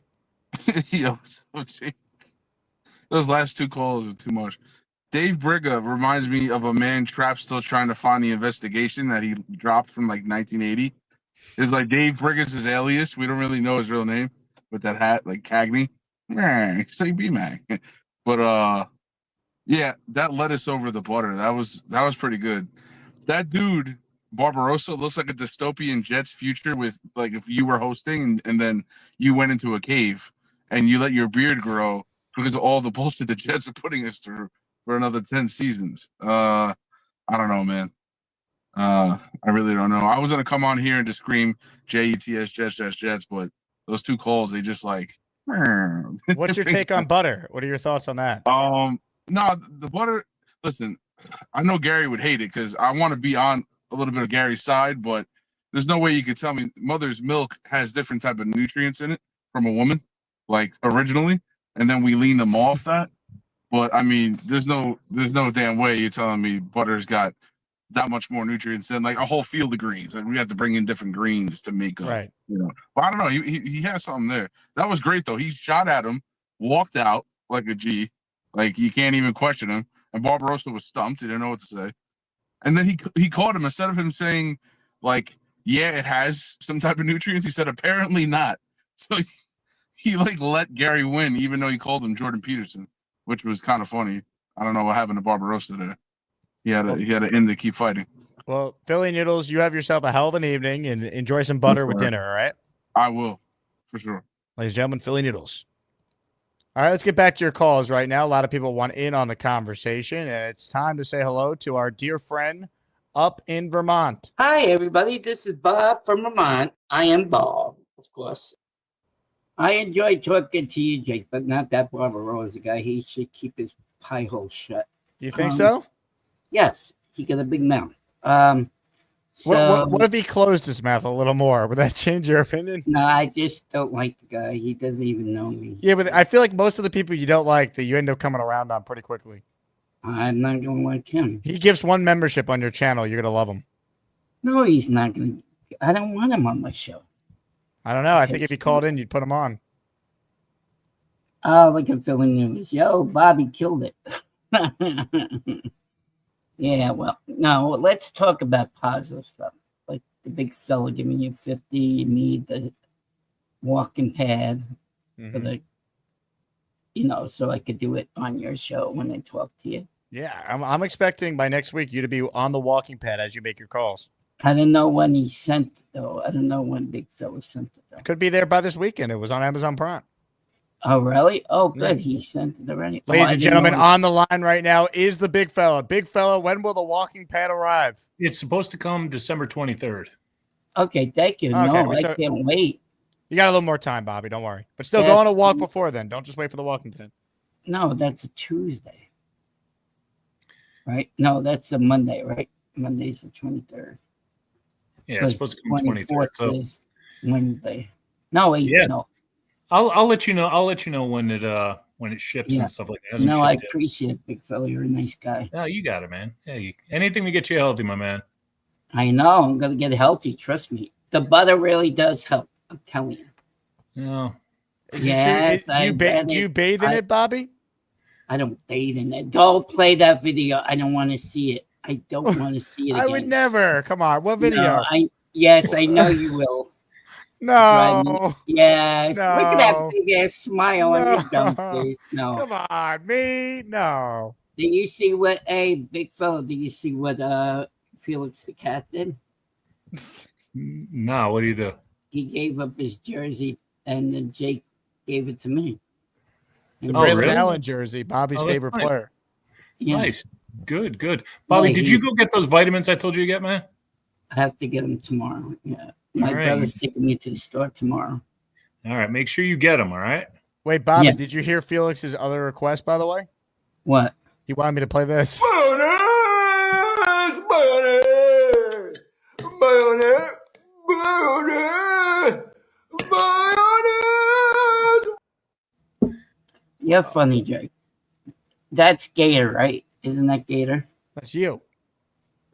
Yo, those last 2 calls are too much. Dave Brigga reminds me of a man trapped still trying to find the investigation that he dropped from like 1980. It's like Dave Brigga's his alias. We don't really know his real name with that hat, like Cagney. Say BMAC. But yeah, that led us over the butter. That was pretty good. That dude Barbarossa looks like a dystopian Jets future with like if you were hosting and then you went into a cave and you let your beard grow because of all the bullshit the Jets are putting us through for another 10 seasons. I don't know, man. I really don't know. I was gonna come on here and just scream JETS Jets, but those 2 calls, they just like. What's your take on butter? What are your thoughts on that? No, the butter. Listen, I know Gary would hate it because I want to be on a little bit of Gary's side, but there's no way you could tell me mother's milk has different type of nutrients in it from a woman, like originally, and then we lean them off that. But I mean, there's no damn way you're telling me butter's got that much more nutrients than like a whole field of greens. Like we have to bring in different greens to make up. Right. But I don't know. He has something there. That was great though. He shot at him, walked out like a G. Like you can't even question him. And Barbarossa was stumped. He didn't know what to say. And then he caught him instead of him saying like, yeah, it has some type of nutrients. He said apparently not. So he like let Gary win, even though he called him Jordan Peterson, which was kind of funny. I don't know what happened to Barbarossa there. He had to end to keep fighting. Well, Philly Noodles, you have yourself a hell of an evening and enjoy some butter with dinner, all right? I will, for sure. Ladies and gentlemen, Philly Noodles. All right, let's get back to your calls right now. A lot of people want in on the conversation, and it's time to say hello to our dear friend up in Vermont. Hi, everybody. This is Bob from Vermont. I am Bob, of course. I enjoy talking to you, Jake, but not that Barbarossa guy. He should keep his pie hole shut. Do you think so? Yes, he got a big mouth. What if he closed his mouth a little more? Would that change your opinion? No, I just don't like the guy. He doesn't even know me. Yeah, but I feel like most of the people you don't like that you end up coming around on pretty quickly. I'm not going to like him. He gives 1 membership on your channel. You're going to love him. No, he's not going to. I don't want him on my show. I don't know. I think if he called in, you'd put him on. Oh, look at Philly News. Yo, Bobby killed it. Yeah, well, no, let's talk about positive stuff. Like the big fella giving you 50, me the walking pad for the, so I could do it on your show when I talk to you. Yeah, I'm expecting by next week you to be on the walking pad as you make your calls. I don't know when he sent it, though. I don't know when big fella sent it, though. Could be there by this weekend. It was on Amazon Prime. Oh, really? Oh, good. He sent it already. Ladies and gentlemen, on the line right now is the big fella. Big fella, when will the walking pad arrive? It's supposed to come December 23rd. Okay, thank you. Okay, no, I can't wait. You got a little more time, Bobby. Don't worry. But still, go on a walk before then. Don't just wait for the walking pad. No, that's a Tuesday. Right? No, that's a Monday, right? Monday's the 23rd. Yeah, it's supposed to come 23rd. So is Wednesday. No, wait, no. I'll let you know. I'll let you know when it ships and stuff like that. No, I appreciate it, big fella. You're a nice guy. No, you got it, man. Yeah, anything to get you healthy, my man. I know. I'm gonna get healthy. Trust me. The butter really does help. I'm telling you. No. Yes. Do you bathe in it, Bobby? I don't bathe in it. Don't play that video. I don't want to see it. I don't want to see it again. I would never. Come on. What video? No, yes, I know you will. No. Yes. No. Look at that big ass smile on your dumb face. No. Come on, me? No. Did you see what? Hey, big fella, did you see what Felix the cat did? No, what do you do? He gave up his jersey, and then Jake gave it to me. The Oh, Braylon really? Allen jersey, Bobby's Oh, that's favorite nice. player. Yeah. Nice. Good, good. Bobby, Yeah, did you go get those vitamins I told you to get, man? I have to get them tomorrow. Yeah, my All right. brother's taking me to the store tomorrow. All right, make sure you get them, all right? Wait, Bobby, Yeah. did you hear Felix's other request, by the way? What? He wanted me to play this. You're funny, Jake. That's Gator, right? Isn't that Gator? That's you.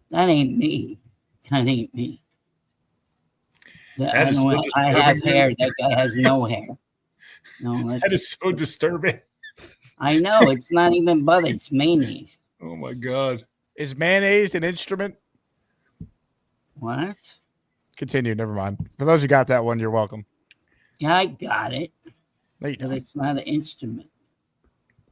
That ain't me. That ain't me. That I, is know so I disturbing, have dude. hair. That guy has no hair. No, That is so disturbing. I know. It's not even butter. It's mayonnaise. Oh my god. Is mayonnaise an instrument? What? Continue. Never mind. For those who got that one, you're welcome. Yeah, I got it. No, you But don't. it's not an instrument.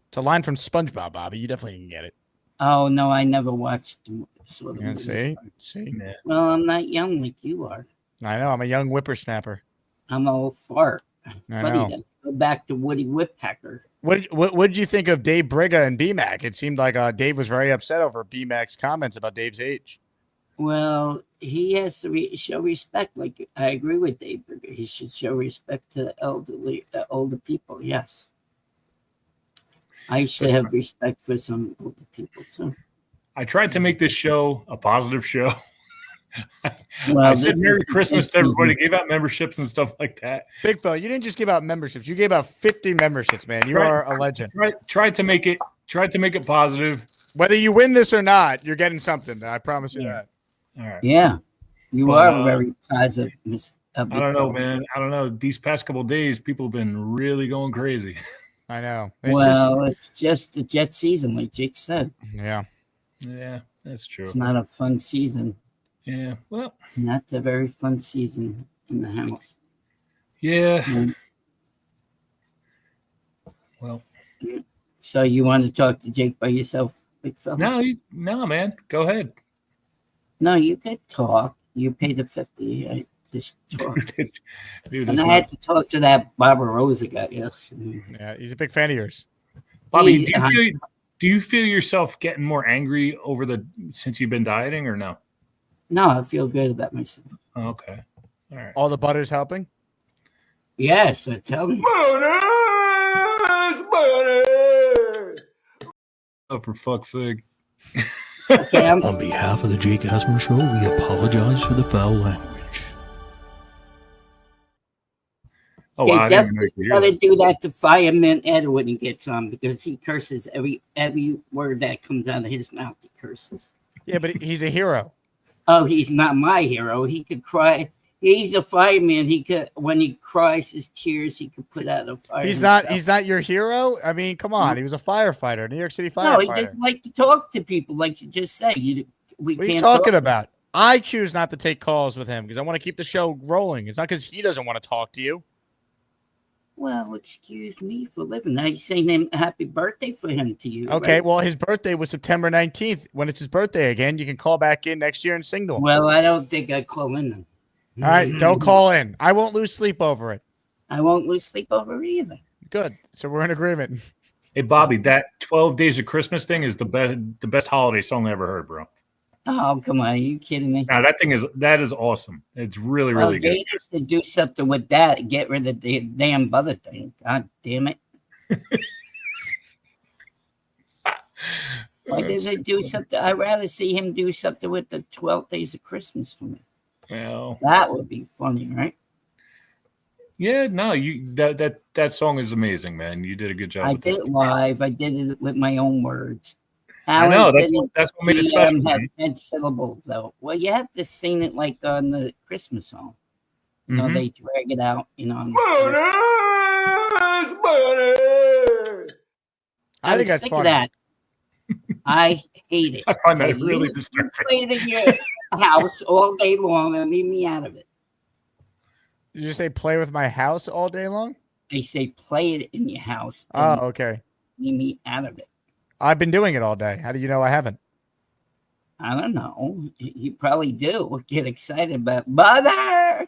It's a line from SpongeBob, Bobby. You definitely can get it. Oh, no, I never watched the sort of Yeah, movies. see? Well, I'm not young like you are. I know. I'm a young whippersnapper. I'm an old fart. I What know. do you go back to Woody Woodpecker? What did you think of Dave Briga and BMAC? It seemed like Dave was very upset over BMAC's comments about Dave's age. Well, he has to show respect. Like, I agree with Dave Berger. He should show respect to the elderly, older people. Yes. I should have respect for some older people, too. I tried to make this show a positive show. Well, I said this Merry is- Christmas to everybody, gave out memberships and stuff like that. Big fella, you didn't just give out memberships. You gave out 50 memberships, man. You are a legend. Tried to make it positive. Whether you win this or not, you're getting something. I promise you that. All right. Yeah. You But, are very positive. I don't know, man. I don't know. These past couple of days, people have been really going crazy. I know. It's just the Jet season, like Jake said. Yeah. Yeah, that's true. It's not a fun season. Yeah, well. Not a very fun season in the house. Yeah. Mm. Well. So you want to talk to Jake by yourself, big fella? No, man. Go ahead. No, you could talk. You pay the 50. I just talk. Dude, And I had to talk to that Barbarossa guy. Yes. Yeah, he's a big fan of yours. Bobby, do you feel yourself getting more angry since you've been dieting or no? No, I feel good about myself. Oh, okay. All right. All the butter's helping? Yes, I tell you. Oh, for fuck's sake. On behalf of the Jake Asman Show, we apologize for the foul language. Oh, They wow, I didn't even know definitely you could got to hear that. do that to Fireman Ed when he gets on because he curses every word that comes out of his mouth. He curses. Yeah, but he's a hero. Oh, he's not my hero. He could cry. He's a fireman. He could, when he cries his tears, he could put out a fire. He's himself. not your hero. I mean, come on. He was a firefighter, New York City firefighter. No, he doesn't like to talk to people, like you just say. We What are can't you talking talk. about? I choose not to take calls with him because I want to keep the show rolling. It's not because he doesn't want to talk to you. Well, excuse me for living. I saying him happy birthday for him to you. Okay, right? well, his birthday was September 19th. When it's his birthday again, you can call back in next year and sing to him. Well, I don't think I call in then. All right, don't call in. I won't lose sleep over it. I won't lose sleep over it either. Good. So we're in agreement. Hey, Bobby, that 12 Days of Christmas thing is the best holiday song I ever heard, bro. Oh, come on. Are you kidding me? Now, that is awesome. It's really, really good. They used to do something with that. Get rid of the damn butter thing. God damn it. Why did they do something? I'd rather see him do something with the 12 Days of Christmas for me. Well, that would be funny, right? Yeah, no, that song is amazing, man. You did a good job. I with did that. it live. I did it with my own words. I know, Alan that's didn't- what made it he, special, Had man. 10 syllables though. Well, you have to sing it like on the Christmas song. You know, Mhm. they drag it out. You know. On the I think I'm that's sick funny. of that. I hate it. I find that Okay, really you disturbing. play it in your house all day long and leave me out of it. Did you say play with my house all day long? I say play it in your house. Oh, and okay. leave me out of it. I've been doing it all day. How do you know I haven't? I don't know. You probably do. Get excited about mother.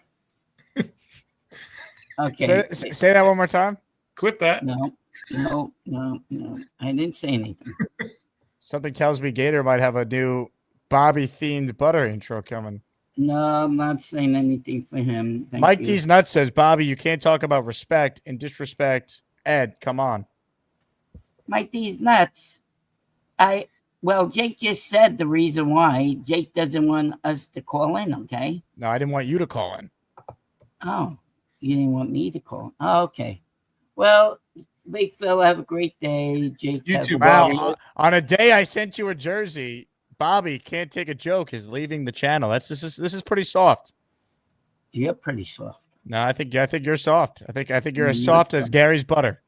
Okay. Say that one more time. Clip that. No. I didn't say anything. Something tells me Gator might have a new Bobby themed butter intro coming. No, I'm not saying anything for him. Thank Mike you. D's Nuts says, Bobby, you can't talk about respect and disrespect Ed. Come on. Mike D's Nuts. Well, Jake just said the reason why. Jake doesn't want us to call in, okay? No, I didn't want you to call in. Oh, you didn't want me to call. Oh, okay. Well, big fella, have a great day. Jake, You have too, a Bobby. great- On a day I sent you a jersey, Bobby can't take a joke is leaving the channel. This is pretty soft. You're pretty soft. No, I think you're soft. I think you're as soft as Gary's butter.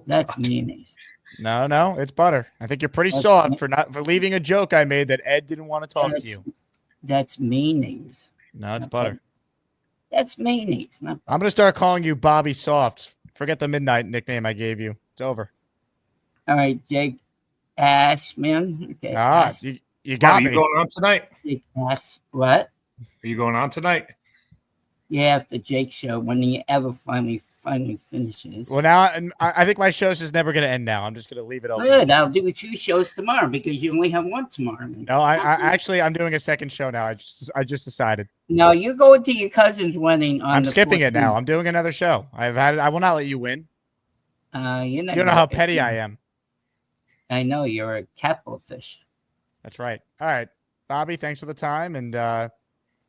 That's mayonnaise. No, it's butter. I think you're pretty That's soft for leaving a joke I made that Ed didn't want to talk to you. That's mayonnaise. No, it's butter. That's mayonnaise. Not I'm gonna start calling you Bobby Soft. Forget the midnight nickname I gave you. It's over. All right, Jake Asman. Okay. You got Bobby, me. you going on tonight? Jake What? Are you going on tonight? Yeah, after Jake's show, when he ever finally finishes. Well, now I think my show's just never gonna end. Now I'm just gonna leave it open. Good. I'll do 2 shows tomorrow because you only have 1 tomorrow. No, I'm doing a second show now. I just decided. No, you're going to your cousin's wedding on I'm the skipping it now. 14th. I'm doing another show. I will not let you win. You You don't know how petty I am. I know you're a capital fish. That's right. All right, Bobby. Thanks for the time and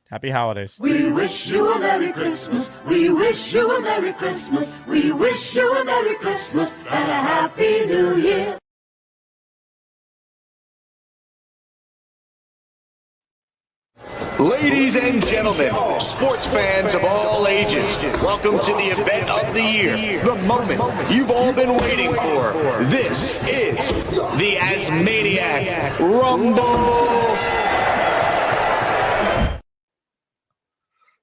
happy holidays. We wish you a Merry Christmas. We wish you a Merry Christmas. We wish you a Merry Christmas and a Happy New Year. Ladies and gentlemen, sports fans of all ages, welcome to the event of the year, the moment you've all been waiting for. This is the Asmaniac Rumble.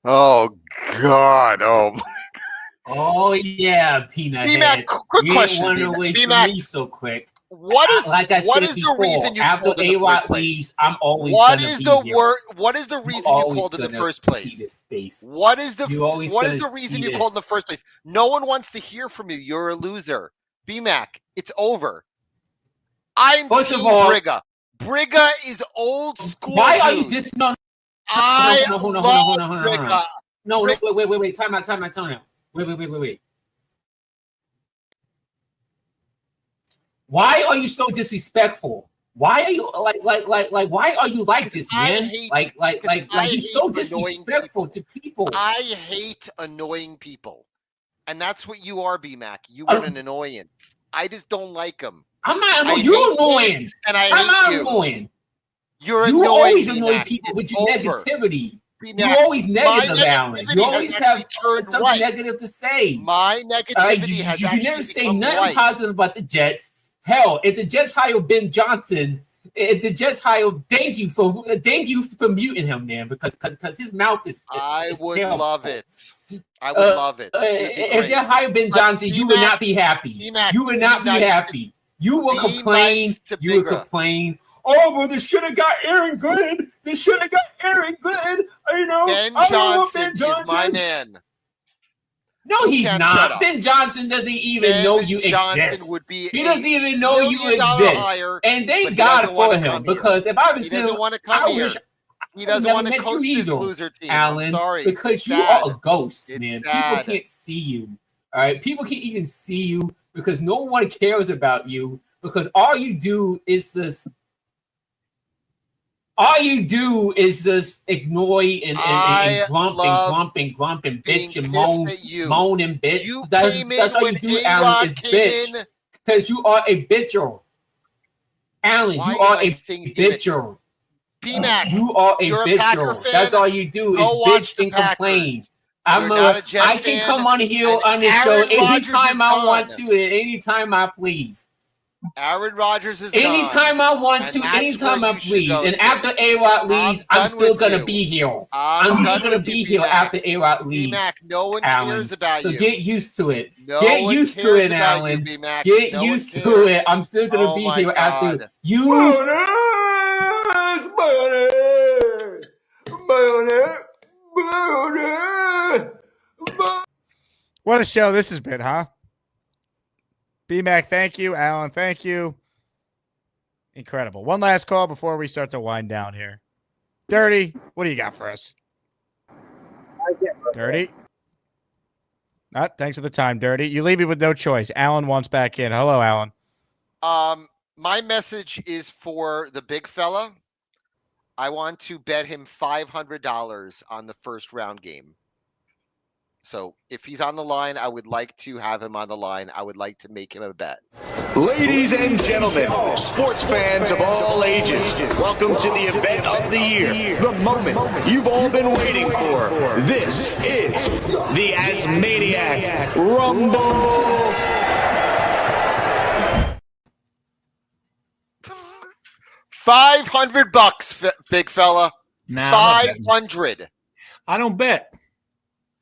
Oh God! Oh yeah, Peanut BMAC, Head. quick You question, didn't run BMAC. away from BMAC, me so quick. What is like I what said is before, the reason you after called in the A-Rod first place? leaves, I'm always What gonna is be the here. word? What is the reason you always called in the gonna first see place? this face. What is the You always what is gonna the reason see you called in the this. first place? No one wants to hear from you. You're a loser. BMAC, it's over. I'm First of Team all- Brigga. Brigga is old school. Why are you dude. this? No, I hold on. love Brigga. No, wait. Time out. Wait. Why are you so disrespectful? Why are you like why are you like this, man? He's so disrespectful to people. I hate annoying people. And that's what you are, BMAC. You are an annoyance. I just don't like them. I'm not annoying. You're annoying. And I I'm hate not you. annoying. You're You annoying. always annoy BMAC. people with It's your over. negativity. BMAC, You're always my negative, Alan. negativity You has always actually have turned something right. negative to say. My negativity has you actually never say become nothing right. positive about the Jets. Hell, if the Jets hire Ben Johnson, thank you for muting him, man, because his mouth is. I would terrible. love it. I would love it. If they hire Ben Johnson, you would not be happy. You would not be happy. You will complain. You would complain. Oh, well, they should have got Aaron Glenn. They should have got Aaron Glenn. You know, Ben I don't want Johnson is my man. No, You he's can't shut not. up. Ben Johnson doesn't even Ben know you Johnson exist. would be He doesn't even know you $1 million exist. hire, And but thank he God doesn't wanna for him, come here. because if I was He him, doesn't want to come I here. wish He I doesn't never want to met coach you this either, loser team. Alan, I'm sorry. because It's you sad. are a ghost, It's man. sad. People can't see you. All right, people can't even see you because no one cares about you, because all you do is just ignore and grump and bitch and moan and bitch. That's all you do, Alan, is bitch. Because you are a bitcher. Alan, Why you am are I a saying bitcher. BMAC, You are a you're a Packer bitcher. fan? That's all you do is Go watch bitch the and complain. You're not a Jet I can fan, come on here and on this show Aaron Rodgers anytime is I gone. want to and anytime I please. Aaron Rodgers is Anytime gone, I want to, and that's anytime where I you should please. go And to. after A-Rod leaves, I'm done still with gonna you. be here. I'm I'm still done gonna with you, be here B-Mac. after A-Rod leaves. B-Mac, no one Alan. cares about So you. get used to it. No Get one used to cares it, about you, Alan. B-Mac. Get No one used to cares. it. I'm still gonna Oh be my here after God. you. What a show this has been, huh? BMAC, thank you. Alan, thank you. Incredible. One last call before we start to wind down here. Dirty, what do you got for us? Dirty. Not thanks for the time, Dirty. You leave me with no choice. Alan wants back in. Hello, Alan. My message is for the big fella. I want to bet him $500 on the first round game. So if he's on the line, I would like to have him on the line. I would like to make him a bet. Ladies and gentlemen, sports fans of all ages, welcome to the event of the year, the moment you've all been waiting for. This is the Asmaniac Rumble. $500, big fella. Nah, 500. I don't bet.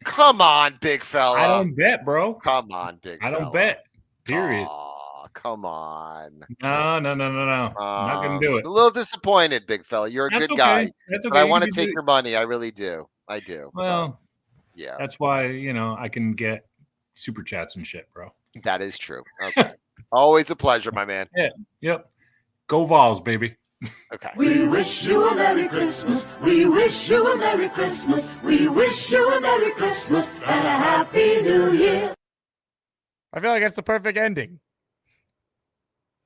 Come on, big fella. I don't bet, bro. Come on, big fella. I don't bet. Period. Aw, come on. No. I'm not gonna do it. A little disappointed, big fella. You're a That's good okay. guy. That's But okay. I You want to can take do it. your money. I really do. I do. Well, yeah. That's why I can get super chats and shit, bro. That is true. Okay. Always a pleasure, my man. Yeah. Yep. Go Vols, baby. Okay. We wish you a Merry Christmas. We wish you a Merry Christmas. We wish you a Merry Christmas and a Happy New Year. I feel like that's the perfect ending.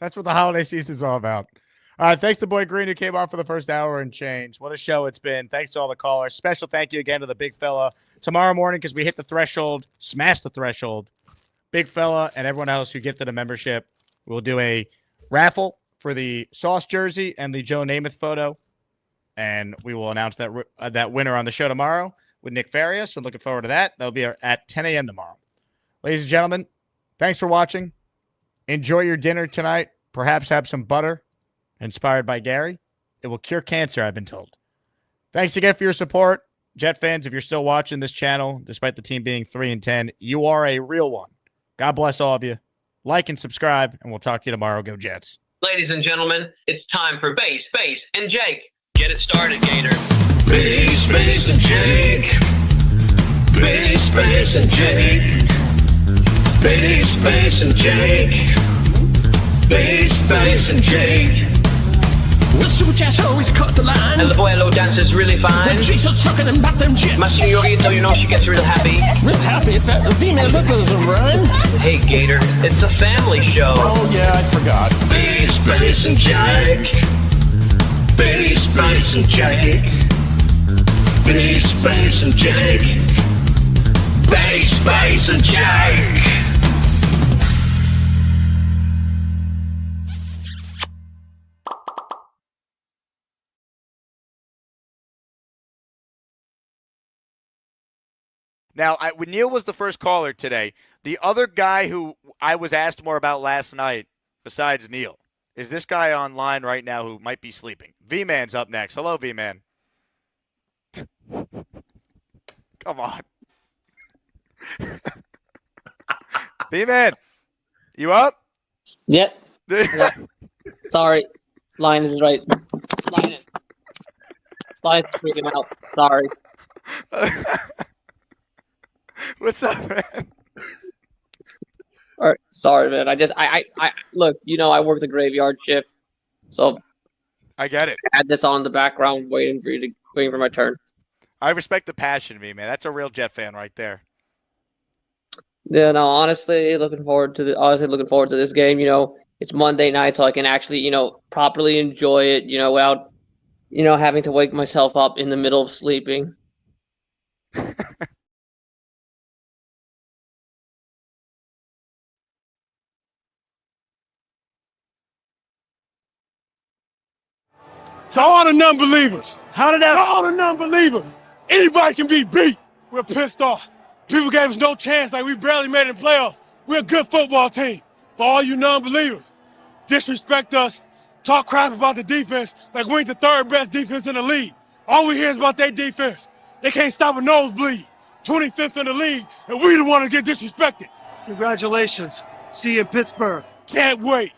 That's what the holiday season's all about. All right, thanks to Boy Green who came on for the first hour and change. What a show it's been. Thanks to all the callers. Special thank you again to the big fella. Tomorrow morning, because we hit the threshold, smashed the threshold, big fella and everyone else who gifted a membership, we'll do a raffle for the Sauce jersey and the Joe Namath photo. And we will announce that winner on the show tomorrow with Nick Farias. So looking forward to that. That'll be at 10 a.m. tomorrow. Ladies and gentlemen, thanks for watching. Enjoy your dinner tonight. Perhaps have some butter inspired by Gary. It will cure cancer, I've been told. Thanks again for your support. Jet fans, if you're still watching this channel, despite the team being 3-10, you are a real one. God bless all of you. Like and subscribe, and we'll talk to you tomorrow. Go Jets. Ladies and gentlemen, it's time for Bass, and Jake. Get it started, Gator. Bass, and Jake. Bass, and Jake. Bass, and Jake. Bass, and Jake. The super chat always cut the line. And the Boylo dances really fine. When she's so tucking and back them jets. My senorita, you know she gets real happy. Real happy that the female that doesn't rhyme. Hey, Gator, it's a family show. Oh, yeah, I forgot. Bass, and Jake. Bass, and Jake. Bass, and Jake. Bass, and Jake. Now, when Neil was the first caller today, the other guy who I was asked more about last night, besides Neil, is this guy online right now who might be sleeping. V-Man's up next. Hello, V-Man. Come on. V-Man, you up? Yep. Sorry. Line is right. Line's freaking out. Sorry. What's up, man? All right, sorry, man. I look. I work the graveyard shift, so I get it. I had this on in the background, waiting for my turn. I respect the passion, man. That's a real Jet fan right there. Yeah, no, honestly, looking forward to this game. It's Monday night, so I can actually, properly enjoy it. Without, having to wake myself up in the middle of sleeping. To all the non-believers. How did that? To all the non-believers. Anybody can be beat. We're pissed off. People gave us no chance, like we barely made it in playoffs. We're a good football team. For all you non-believers, disrespect us, talk crap about the defense like we ain't the third best defense in the league. All we hear is about their defense. They can't stop a nosebleed. 25th in the league, and we the one to get disrespected. Congratulations. See you in Pittsburgh. Can't wait.